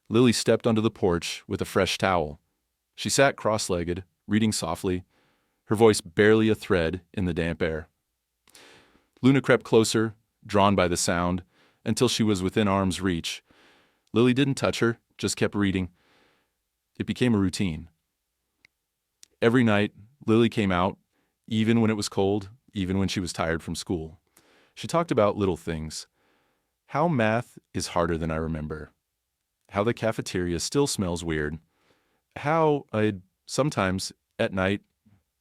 Lily stepped onto the porch with a fresh towel. She sat cross-legged, reading softly, her voice barely a thread in the damp air. Luna crept closer, drawn by the sound, until she was within arm's reach. Lily didn't touch her, just kept reading. It became a routine. Every night, Lily came out, even when it was cold, even when she was tired from school. She talked about little things. How math is harder than I remember. How the cafeteria still smells weird. How sometimes at night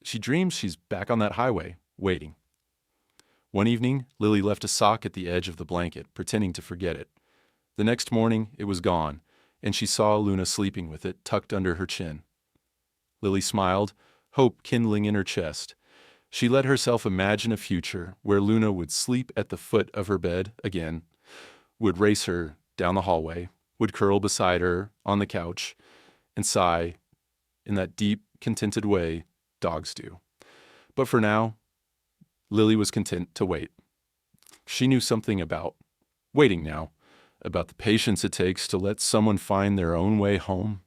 she dreams she's back on that highway, waiting. One evening, Lily left a sock at the edge of the blanket, pretending to forget it. The next morning, it was gone, and she saw Luna sleeping with it tucked under her chin. Lily smiled, hope kindling in her chest. She let herself imagine a future where Luna would sleep at the foot of her bed again, would race her down the hallway, would curl beside her on the couch, and sigh in that deep, contented way dogs do. But for now, Lily was content to wait. She knew something about waiting now, about the patience it takes to let someone find their own way home.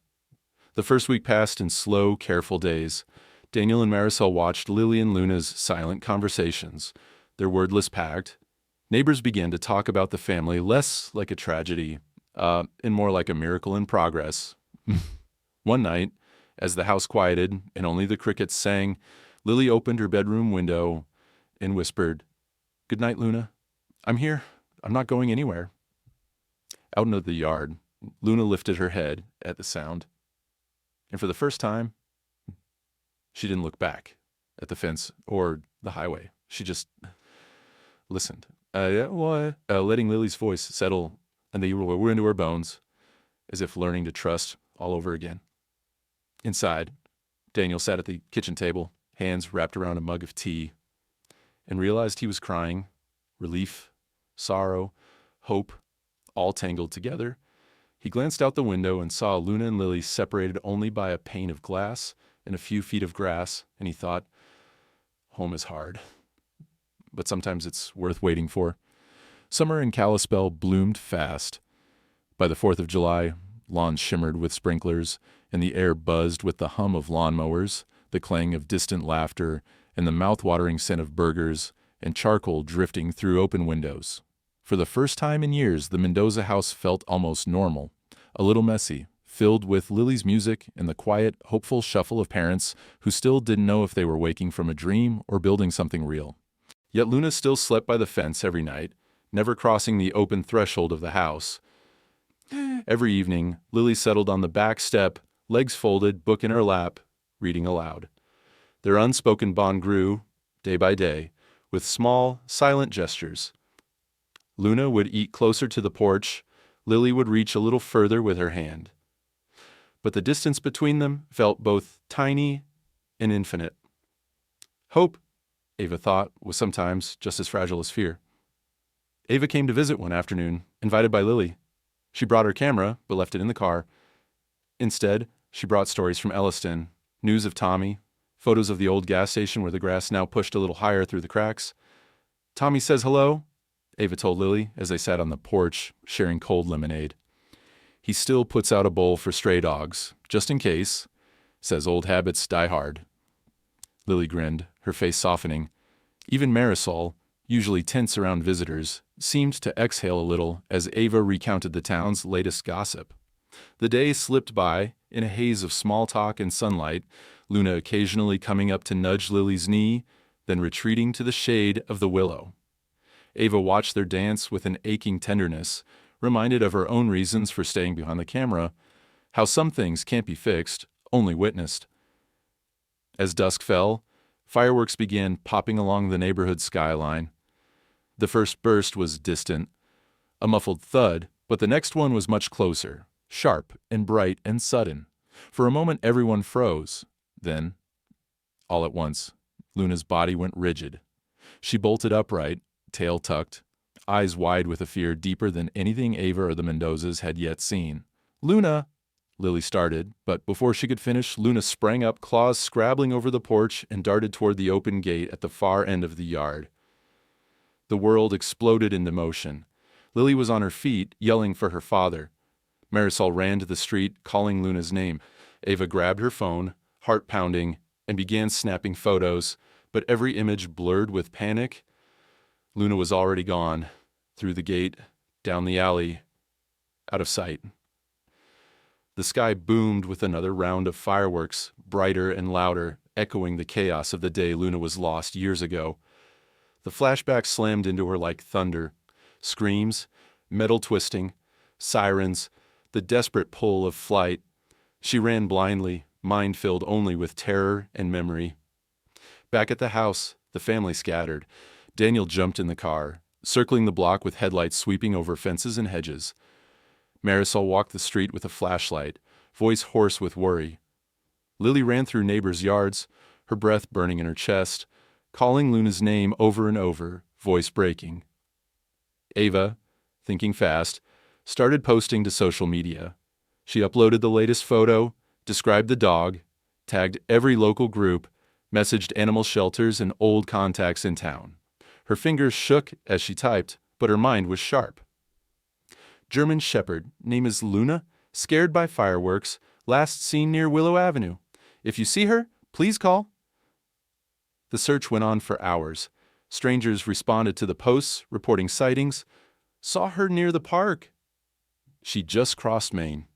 The first week passed in slow, careful days. Daniel and Marisol watched Lily and Luna's silent conversations, their wordless pact. Neighbors began to talk about the family less like a tragedy, and more like a miracle in progress. One night, as the house quieted and only the crickets sang, Lily opened her bedroom window and whispered, "Good night, Luna. I'm here. I'm not going anywhere." Out into the yard, Luna lifted her head at the sound. And for the first time, she didn't look back at the fence or the highway. She just listened. Letting Lily's voice settle and they were into her bones, as if learning to trust all over again. Inside, Daniel sat at the kitchen table, hands wrapped around a mug of tea, and realized he was crying. Relief, sorrow, hope, all tangled together. He glanced out the window and saw Luna and Lily separated only by a pane of glass and a few feet of grass, and he thought, home is hard, but sometimes it's worth waiting for. Summer in Kalispell bloomed fast. By the 4th of July, lawns shimmered with sprinklers, and the air buzzed with the hum of lawnmowers, the clang of distant laughter, and the mouth-watering scent of burgers and charcoal drifting through open windows. For the first time in years, the Mendoza house felt almost normal, a little messy, filled with Lily's music and the quiet, hopeful shuffle of parents who still didn't know if they were waking from a dream or building something real. Yet Luna still slept by the fence every night, never crossing the open threshold of the house. Every evening, Lily settled on the back step, legs folded, book in her lap, reading aloud. Their unspoken bond grew, day by day, with small, silent gestures. Luna would eat closer to the porch, Lily would reach a little further with her hand. But the distance between them felt both tiny and infinite. Hope, Ava thought, was sometimes just as fragile as fear. Ava came to visit one afternoon, invited by Lily. She brought her camera, but left it in the car. Instead, she brought stories from Elliston, news of Tommy, photos of the old gas station where the grass now pushed a little higher through the cracks. "Tommy says hello," Ava told Lily as they sat on the porch, sharing cold lemonade. He still puts out a bowl for stray dogs, just in case. Says old habits die hard. Lily grinned, her face softening. Even Marisol, usually tense around visitors, seemed to exhale a little as Ava recounted the town's latest gossip. The day slipped by in a haze of small talk and sunlight, Luna occasionally coming up to nudge Lily's knee, then retreating to the shade of the willow. Ava watched their dance with an aching tenderness, reminded of her own reasons for staying behind the camera, how some things can't be fixed, only witnessed. As dusk fell, fireworks began popping along the neighborhood skyline. The first burst was distant, a muffled thud, but the next one was much closer, sharp and bright and sudden. For a moment everyone froze. Then, all at once, Luna's body went rigid. She bolted upright, tail tucked, eyes wide with a fear deeper than anything Ava or the Mendozas had yet seen. "Luna!" Lily started, but before she could finish, Luna sprang up, claws scrabbling over the porch, and darted toward the open gate at the far end of the yard. The world exploded into motion. Lily was on her feet, yelling for her father. Marisol ran to the street, calling Luna's name. Ava grabbed her phone, heart pounding, and began snapping photos, but every image blurred with panic. Luna was already gone, through the gate, down the alley, out of sight. The sky boomed with another round of fireworks, brighter and louder, echoing the chaos of the day Luna was lost years ago. The flashback slammed into her like thunder. Screams, metal twisting, sirens, the desperate pull of flight. She ran blindly, mind filled only with terror and memory. Back at the house, the family scattered. Daniel jumped in the car, circling the block with headlights sweeping over fences and hedges. Marisol walked the street with a flashlight, voice hoarse with worry. Lily ran through neighbors' yards, her breath burning in her chest, calling Luna's name over and over, voice breaking. Ava, thinking fast, started posting to social media. She uploaded the latest photo, described the dog, tagged every local group, messaged animal shelters and old contacts in town. Her fingers shook as she typed, but her mind was sharp. German Shepherd, name is Luna, scared by fireworks, last seen near Willow Avenue. If you see her, please call. The search went on for hours. Strangers responded to the posts, reporting sightings. Saw her near the park. She just crossed Maine.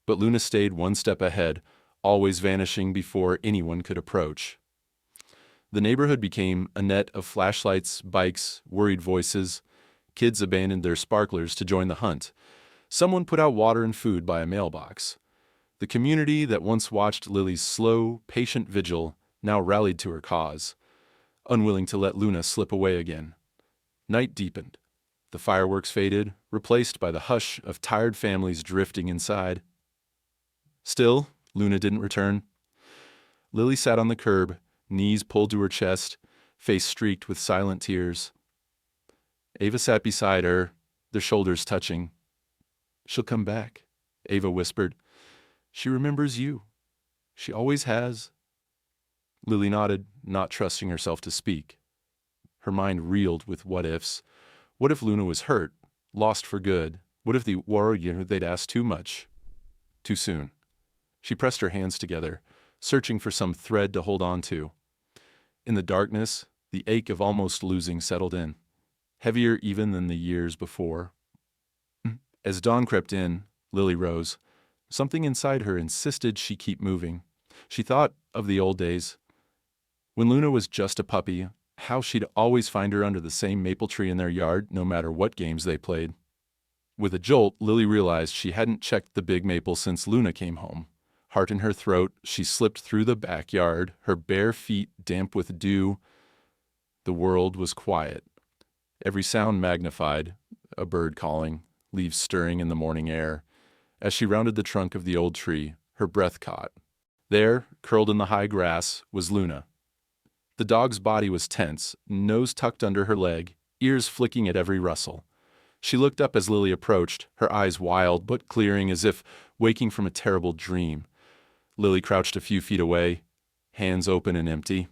But Luna stayed one step ahead, always vanishing before anyone could approach. The neighborhood became a net of flashlights, bikes, worried voices. Kids abandoned their sparklers to join the hunt. Someone put out water and food by a mailbox. The community that once watched Lily's slow, patient vigil now rallied to her cause, unwilling to let Luna slip away again. Night deepened. The fireworks faded, replaced by the hush of tired families drifting inside. Still, Luna didn't return. Lily sat on the curb, knees pulled to her chest, face streaked with silent tears. Ava sat beside her, their shoulders touching. "She'll come back," Ava whispered. "She remembers you. She always has." Lily nodded, not trusting herself to speak. Her mind reeled with what-ifs. What if Luna was hurt, lost for good? What if the warrior they'd asked too much, too soon? She pressed her hands together, searching for some thread to hold on to. In the darkness, the ache of almost losing settled in, heavier even than the years before. As dawn crept in, Lily rose. Something inside her insisted she keep moving. She thought of the old days. When Luna was just a puppy, how she'd always find her under the same maple tree in their yard, no matter what games they played. With a jolt, Lily realized she hadn't checked the big maple since Luna came home. Heart in her throat, she slipped through the backyard, her bare feet damp with dew. The world was quiet. Every sound magnified, a bird calling, leaves stirring in the morning air. As she rounded the trunk of the old tree, her breath caught. There, curled in the high grass, was Luna. The dog's body was tense, nose tucked under her leg, ears flicking at every rustle. She looked up as Lily approached, her eyes wild but clearing as if waking from a terrible dream. Lily crouched a few feet away, hands open and empty.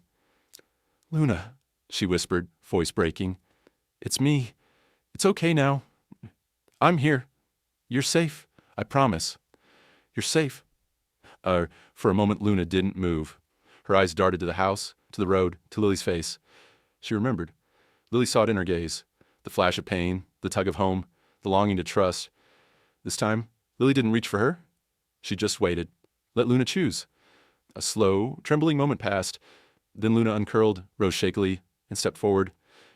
"Luna," she whispered, voice breaking. "It's me. It's okay now. I'm here. You're safe. I promise. You're safe. For a moment, Luna didn't move. Her eyes darted to the house, to the road, to Lily's face. She remembered. Lily saw it in her gaze. The flash of pain, the tug of home, the longing to trust. This time, Lily didn't reach for her. She just waited. Let Luna choose. A slow, trembling moment passed. Then Luna uncurled, rose shakily, and stepped forward.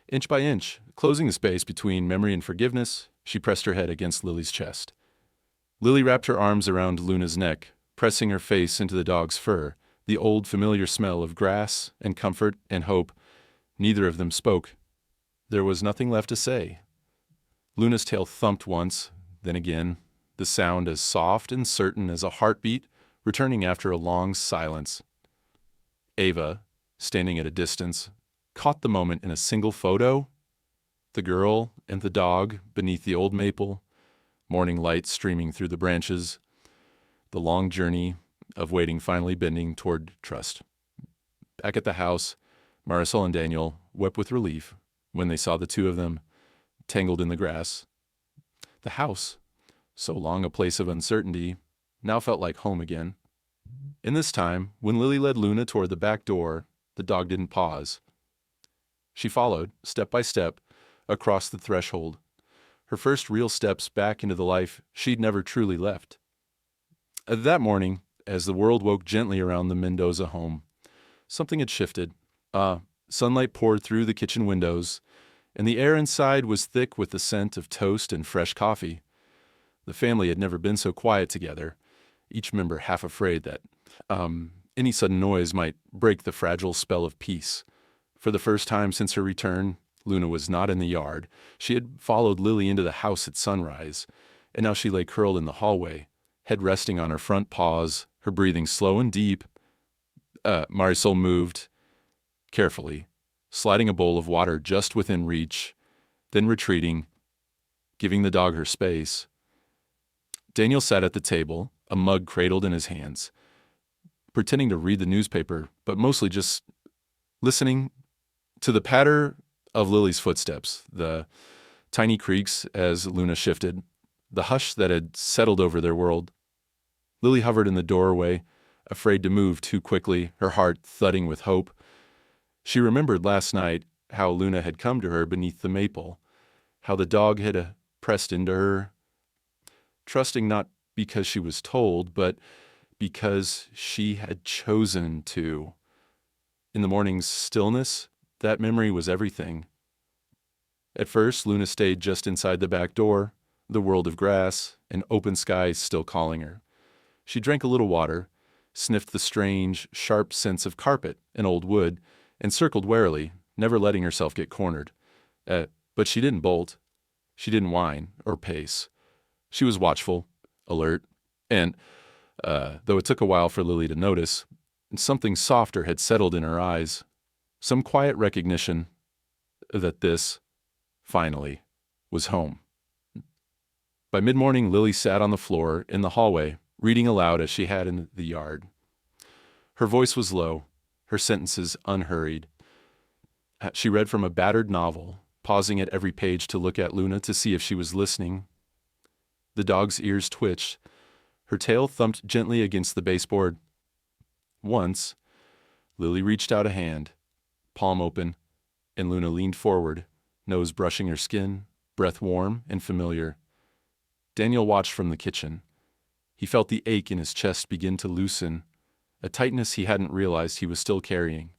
Inch by inch, closing the space between memory and forgiveness, she pressed her head against Lily's chest. Lily wrapped her arms around Luna's neck, pressing her face into the dog's fur, the old familiar smell of grass and comfort and hope. Neither of them spoke. There was nothing left to say. Luna's tail thumped once, then again, the sound as soft and certain as a heartbeat returning after a long silence. Ava, standing at a distance, caught the moment in a single photo. The girl and the dog beneath the old maple, morning light streaming through the branches, the long journey of waiting finally bending toward trust. Back at the house, Marisol and Daniel wept with relief when they saw the two of them tangled in the grass. The house, so long a place of uncertainty, now felt like home again. In this time, when Lily led Luna toward the back door, the dog didn't pause. She followed, step by step, across the threshold, her first real steps back into the life she'd never truly left. That morning, as the world woke gently around the Mendoza home, something had shifted. Sunlight poured through the kitchen windows, and the air inside was thick with the scent of toast and fresh coffee. The family had never been so quiet together, each member half afraid that any sudden noise might break the fragile spell of peace. For the first time since her return, Luna was not in the yard. She had followed Lily into the house at sunrise, and now she lay curled in the hallway, head resting on her front paws, her breathing slow and deep. Marisol moved carefully, sliding a bowl of water just within reach, then retreating, giving the dog her space. Daniel sat at the table, a mug cradled in his hands, pretending to read the newspaper, but mostly just listening to the patter of Lily's footsteps, the tiny creaks as Luna shifted, the hush that had settled over their world. Lily hovered in the doorway, afraid to move too quickly, her heart thudding with hope. She remembered last night how Luna had come to her beneath the maple, how the dog had pressed into her, trusting not because she was told, but because she had chosen to. In the morning's stillness, that memory was everything. At first, Luna stayed just inside the back door, the world of grass and open skies still calling her. She drank a little water, sniffed the strange, sharp scents of carpet and old wood, and circled warily, never letting herself get cornered. But she didn't bolt. She didn't whine or pace. She was watchful, alert, and, though it took a while for Lily to notice, something softer had settled in her eyes, some quiet recognition that this, finally, was home. By mid-morning, Lily sat on the floor in the hallway, reading aloud as she had in the yard. Her voice was low, her sentences unhurried. She read from a battered novel, pausing at every page to look at Luna to see if she was listening. The dog's ears twitched. Her tail thumped gently against the baseboard. Once, Lily reached out a hand, palm open, and Luna leaned forward, nose brushing her skin, breath warm and familiar. Daniel watched from the kitchen. He felt the ache in his chest begin to loosen, a tightness he hadn't realized he was still carrying.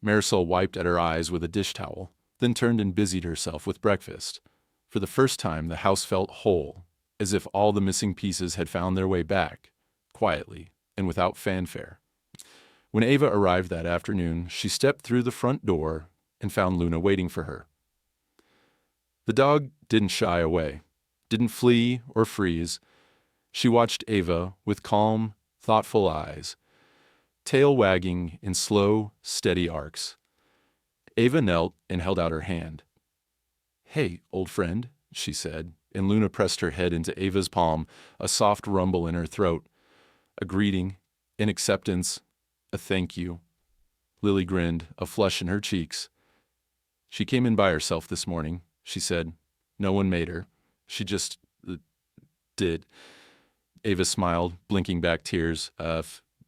Marisol wiped at her eyes with a dish towel, then turned and busied herself with breakfast. For the first time, the house felt whole, as if all the missing pieces had found their way back, quietly and without fanfare. When Ava arrived that afternoon, she stepped through the front door and found Luna waiting for her. The dog didn't shy away, didn't flee or freeze. She watched Ava with calm, thoughtful eyes, tail wagging in slow, steady arcs. Ava knelt and held out her hand. "Hey, old friend," she said, and Luna pressed her head into Ava's palm, a soft rumble in her throat. A greeting, an acceptance, a thank you. Lily grinned, a flush in her cheeks. "She came in by herself this morning," she said. No one made her. She just did. Ava smiled, blinking back tears.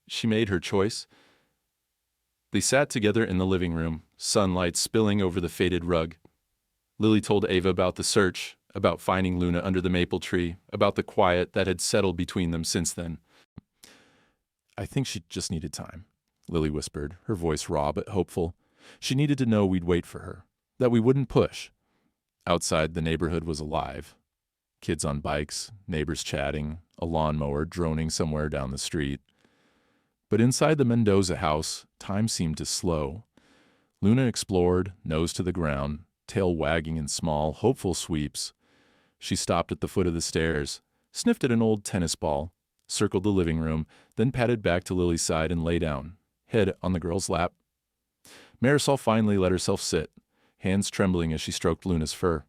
She made her choice. They sat together in the living room, sunlight spilling over the faded rug. Lily told Ava about the search, about finding Luna under the maple tree, about the quiet that had settled between them since then. I think she just needed time, Lily whispered, her voice raw but hopeful. She needed to know we'd wait for her, that we wouldn't push. Outside, the neighborhood was alive. Kids on bikes, neighbors chatting, a lawnmower droning somewhere down the street. But inside the Mendoza house, time seemed to slow. Luna explored, nose to the ground, tail wagging in small, hopeful sweeps. She stopped at the foot of the stairs, sniffed at an old tennis ball, circled the living room, then padded back to Lily's side and lay down, head on the girl's lap. Marisol finally let herself sit, hands trembling as she stroked Luna's fur.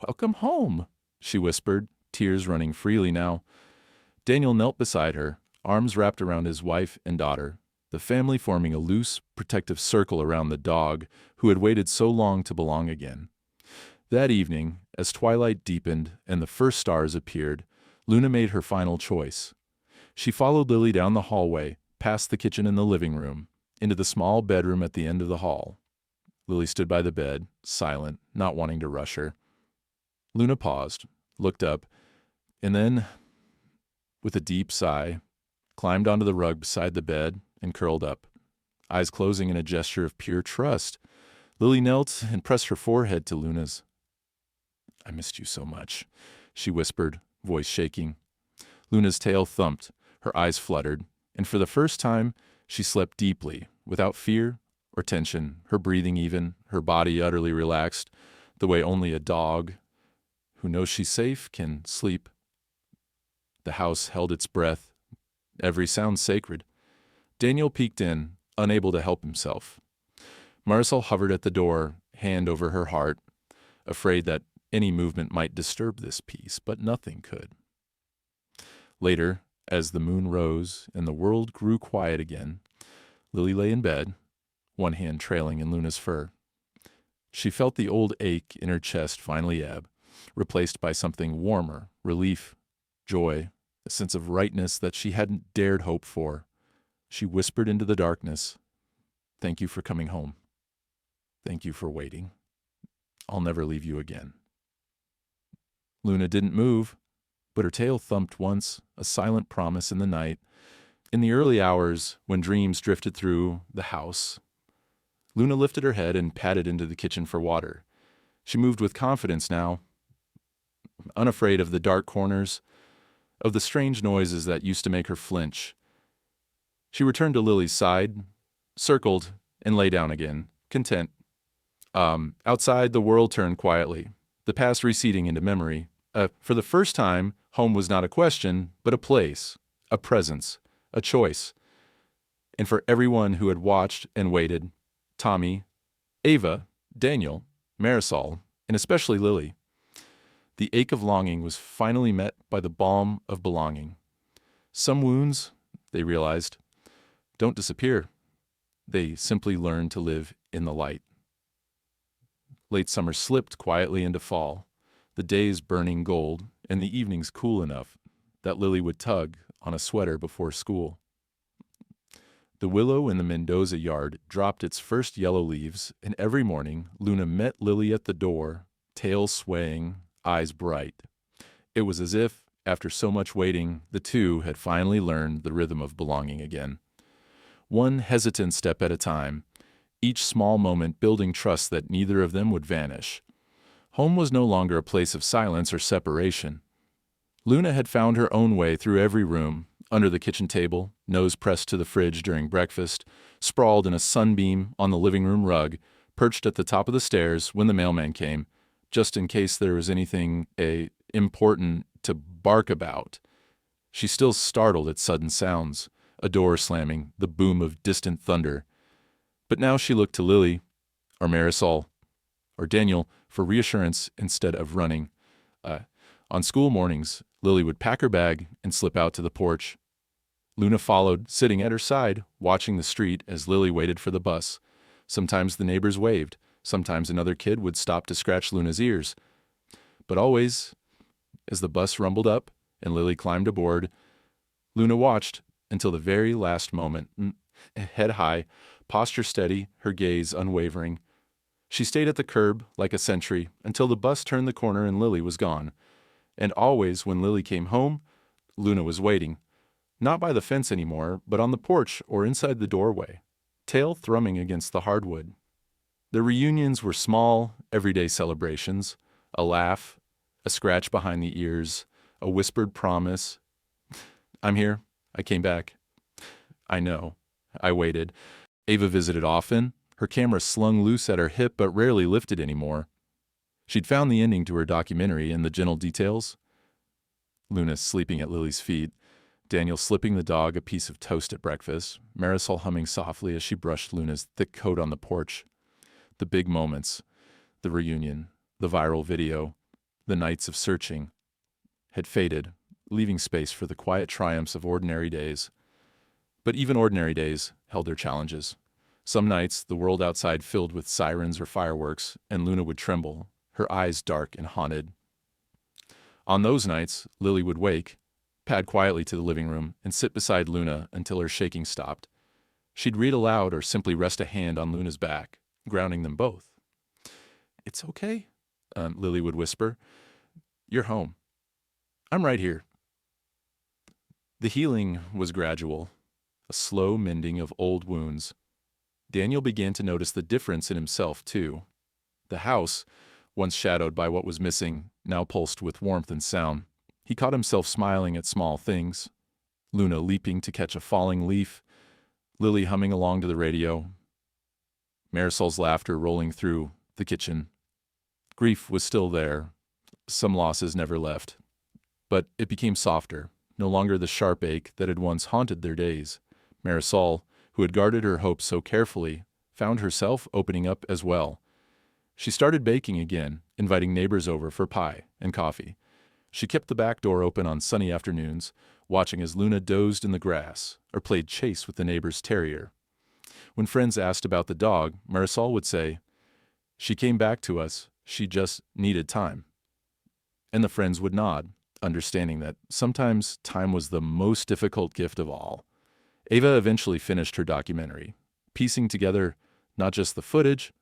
"Welcome home," she whispered, tears running freely now. Daniel knelt beside her, arms wrapped around his wife and daughter, the family forming a loose, protective circle around the dog who had waited so long to belong again. That evening, as twilight deepened and the first stars appeared, Luna made her final choice. She followed Lily down the hallway, past the kitchen and the living room, into the small bedroom at the end of the hall. Lily stood by the bed, silent, not wanting to rush her. Luna paused, looked up, and then, with a deep sigh, climbed onto the rug beside the bed and curled up, eyes closing in a gesture of pure trust. Lily knelt and pressed her forehead to Luna's. "I missed you so much," she whispered, voice shaking. Luna's tail thumped, her eyes fluttered, and for the first time, she slept deeply, without fear or tension, her breathing even, her body utterly relaxed, the way only a dog, who knows she's safe, can sleep. The house held its breath, every sound sacred. Daniel peeked in, unable to help himself. Marisol hovered at the door, hand over her heart, afraid that any movement might disturb this peace, but nothing could. Later, as the moon rose and the world grew quiet again, Lily lay in bed, one hand trailing in Luna's fur. She felt the old ache in her chest finally ebb, replaced by something warmer, relief, joy, a sense of rightness that she hadn't dared hope for. She whispered into the darkness, "Thank you for coming home. Thank you for waiting. I'll never leave you again." Luna didn't move, but her tail thumped once, a silent promise in the night. In the early hours, when dreams drifted through the house, Luna lifted her head and padded into the kitchen for water. She moved with confidence now, unafraid of the dark corners, of the strange noises that used to make her flinch. She returned to Lily's side, circled, and lay down again, content. Outside, the world turned quietly, the past receding into memory. For the first time, home was not a question, but a place, a presence, a choice. And for everyone who had watched and waited, Tommy, Ava, Daniel, Marisol, and especially Lily, the ache of longing was finally met by the balm of belonging. Some wounds, they realized, don't disappear. They simply learn to live in the light. Late summer slipped quietly into fall, the days burning gold and the evenings cool enough that Lily would tug on a sweater before school. The willow in the Mendoza yard dropped its first yellow leaves, and every morning Luna met Lily at the door, tail swaying, eyes bright. It was as if, after so much waiting, the two had finally learned the rhythm of belonging again. One hesitant step at a time, each small moment building trust that neither of them would vanish. Home was no longer a place of silence or separation. Luna had found her own way through every room, under the kitchen table, nose pressed to the fridge during breakfast, sprawled in a sunbeam on the living room rug, perched at the top of the stairs when the mailman came, just in case there was anything important to bark about. She still startled at sudden sounds, a door slamming, the boom of distant thunder. But now she looked to Lily, or Marisol, or Daniel for reassurance instead of running. On school mornings, Lily would pack her bag and slip out to the porch. Luna followed, sitting at her side, watching the street as Lily waited for the bus. Sometimes the neighbors waved. Sometimes another kid would stop to scratch Luna's ears. But always, as the bus rumbled up and Lily climbed aboard, Luna watched until the very last moment, head high, posture steady, her gaze unwavering. She stayed at the curb like a sentry until the bus turned the corner and Lily was gone. And always when Lily came home, Luna was waiting. Not by the fence anymore, but on the porch or inside the doorway, tail thrumming against the hardwood. The reunions were small, everyday celebrations. A laugh, a scratch behind the ears, a whispered promise. I'm here. I came back. I know. I waited. Ava visited often, her camera slung loose at her hip but rarely lifted anymore. She'd found the ending to her documentary in the gentle details. Luna sleeping at Lily's feet, Daniel slipping the dog a piece of toast at breakfast, Marisol humming softly as she brushed Luna's thick coat on the porch. The big moments, the reunion, the viral video, the nights of searching, had faded, leaving space for the quiet triumphs of ordinary days. But even ordinary days held their challenges. Some nights, the world outside filled with sirens or fireworks, and Luna would tremble, her eyes dark and haunted. On those nights, Lily would wake, pad quietly to the living room, and sit beside Luna until her shaking stopped. She'd read aloud or simply rest a hand on Luna's back, grounding them both. "It's okay," Lily would whisper. "You're home. I'm right here." The healing was gradual, a slow mending of old wounds. Daniel began to notice the difference in himself, too. The house, once shadowed by what was missing, now pulsed with warmth and sound. He caught himself smiling at small things. Luna leaping to catch a falling leaf, Lily humming along to the radio, Marisol's laughter rolling through the kitchen. Grief was still there. Some losses never left. But it became softer, no longer the sharp ache that had once haunted their days. Marisol, who had guarded her hopes so carefully, found herself opening up as well. She started baking again, inviting neighbors over for pie and coffee. She kept the back door open on sunny afternoons, watching as Luna dozed in the grass or played chase with the neighbor's terrier. When friends asked about the dog, Marisol would say, "She came back to us. She just needed time." And the friends would nod, understanding that sometimes time was the most difficult gift of all. Ava eventually finished her documentary, piecing together not just the footage,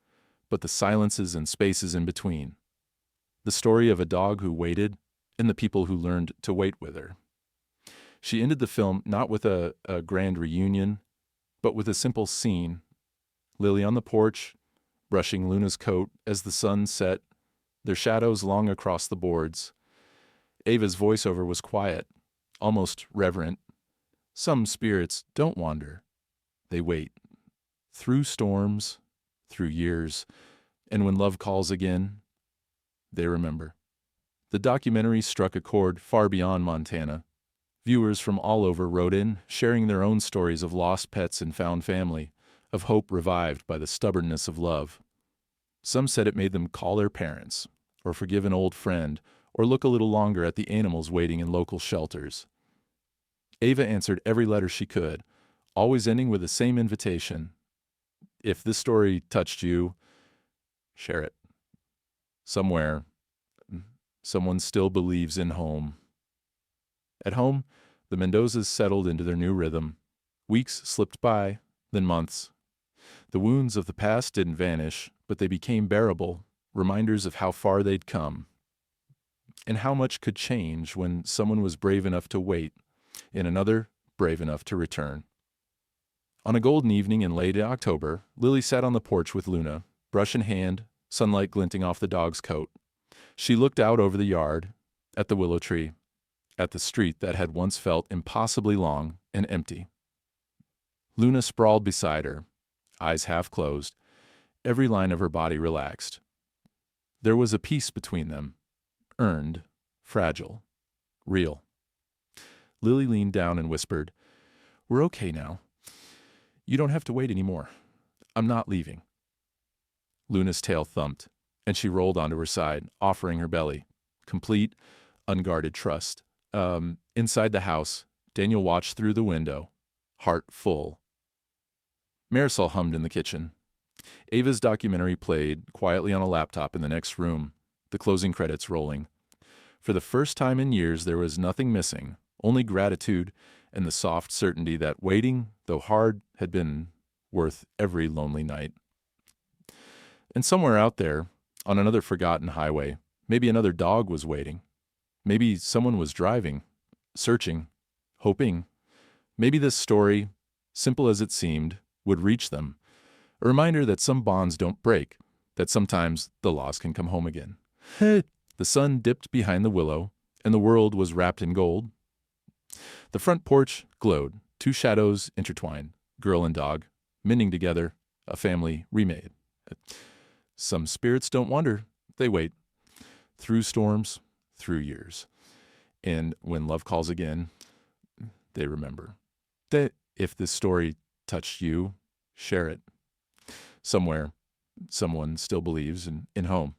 but the silences and spaces in between. The story of a dog who waited and the people who learned to wait with her. She ended the film not with a grand reunion, but with a simple scene. Lily on the porch, brushing Luna's coat as the sun set, their shadows long across the boards. Ava's voiceover was quiet, almost reverent. Some spirits don't wander. They wait. Through storms, through years, and when love calls again, they remember. The documentary struck a chord far beyond Montana. Viewers from all over wrote in, sharing their own stories of lost pets and found family, of hope revived by the stubbornness of love. Some said it made them call their parents, or forgive an old friend, or look a little longer at the animals waiting in local shelters. Ava answered every letter she could, always ending with the same invitation. If this story touched you, share it. Somewhere, someone still believes in home. At home, the Mendozas settled into their new rhythm. Weeks slipped by, then months. The wounds of the past didn't vanish, but they became bearable, reminders of how far they'd come. And how much could change when someone was brave enough to wait, and another brave enough to return. On a golden evening in late October, Lily sat on the porch with Luna, brush in hand, sunlight glinting off the dog's coat. She looked out over the yard, at the willow tree, at the street that had once felt impossibly long and empty. Luna sprawled beside her, eyes half closed, every line of her body relaxed. There was a peace between them, earned, fragile, real. Lily leaned down and whispered, "We're okay now. You don't have to wait anymore. I'm not leaving." Luna's tail thumped, and she rolled onto her side, offering her belly. Complete, unguarded trust. Inside the house, Daniel watched through the window, heart full. Marisol hummed in the kitchen. Ava's documentary played quietly on a laptop in the next room, the closing credits rolling. For the first time in years, there was nothing missing, only gratitude and the soft certainty that waiting, though hard, had been worth every lonely night. And somewhere out there, on another forgotten highway, maybe another dog was waiting. Maybe someone was driving, searching, hoping. Maybe this story, simple as it seemed, would reach them. A reminder that some bonds don't break, that sometimes the lost can come home again. The sun dipped behind the willow, and the world was wrapped in gold. The front porch glowed, two shadows intertwined, girl and dog, mending together, a family remade. Some spirits don't wander, they wait. Through storms, through years. And when love calls again, they remember. That if this story touched you, share it. Somewhere, someone still believes in home.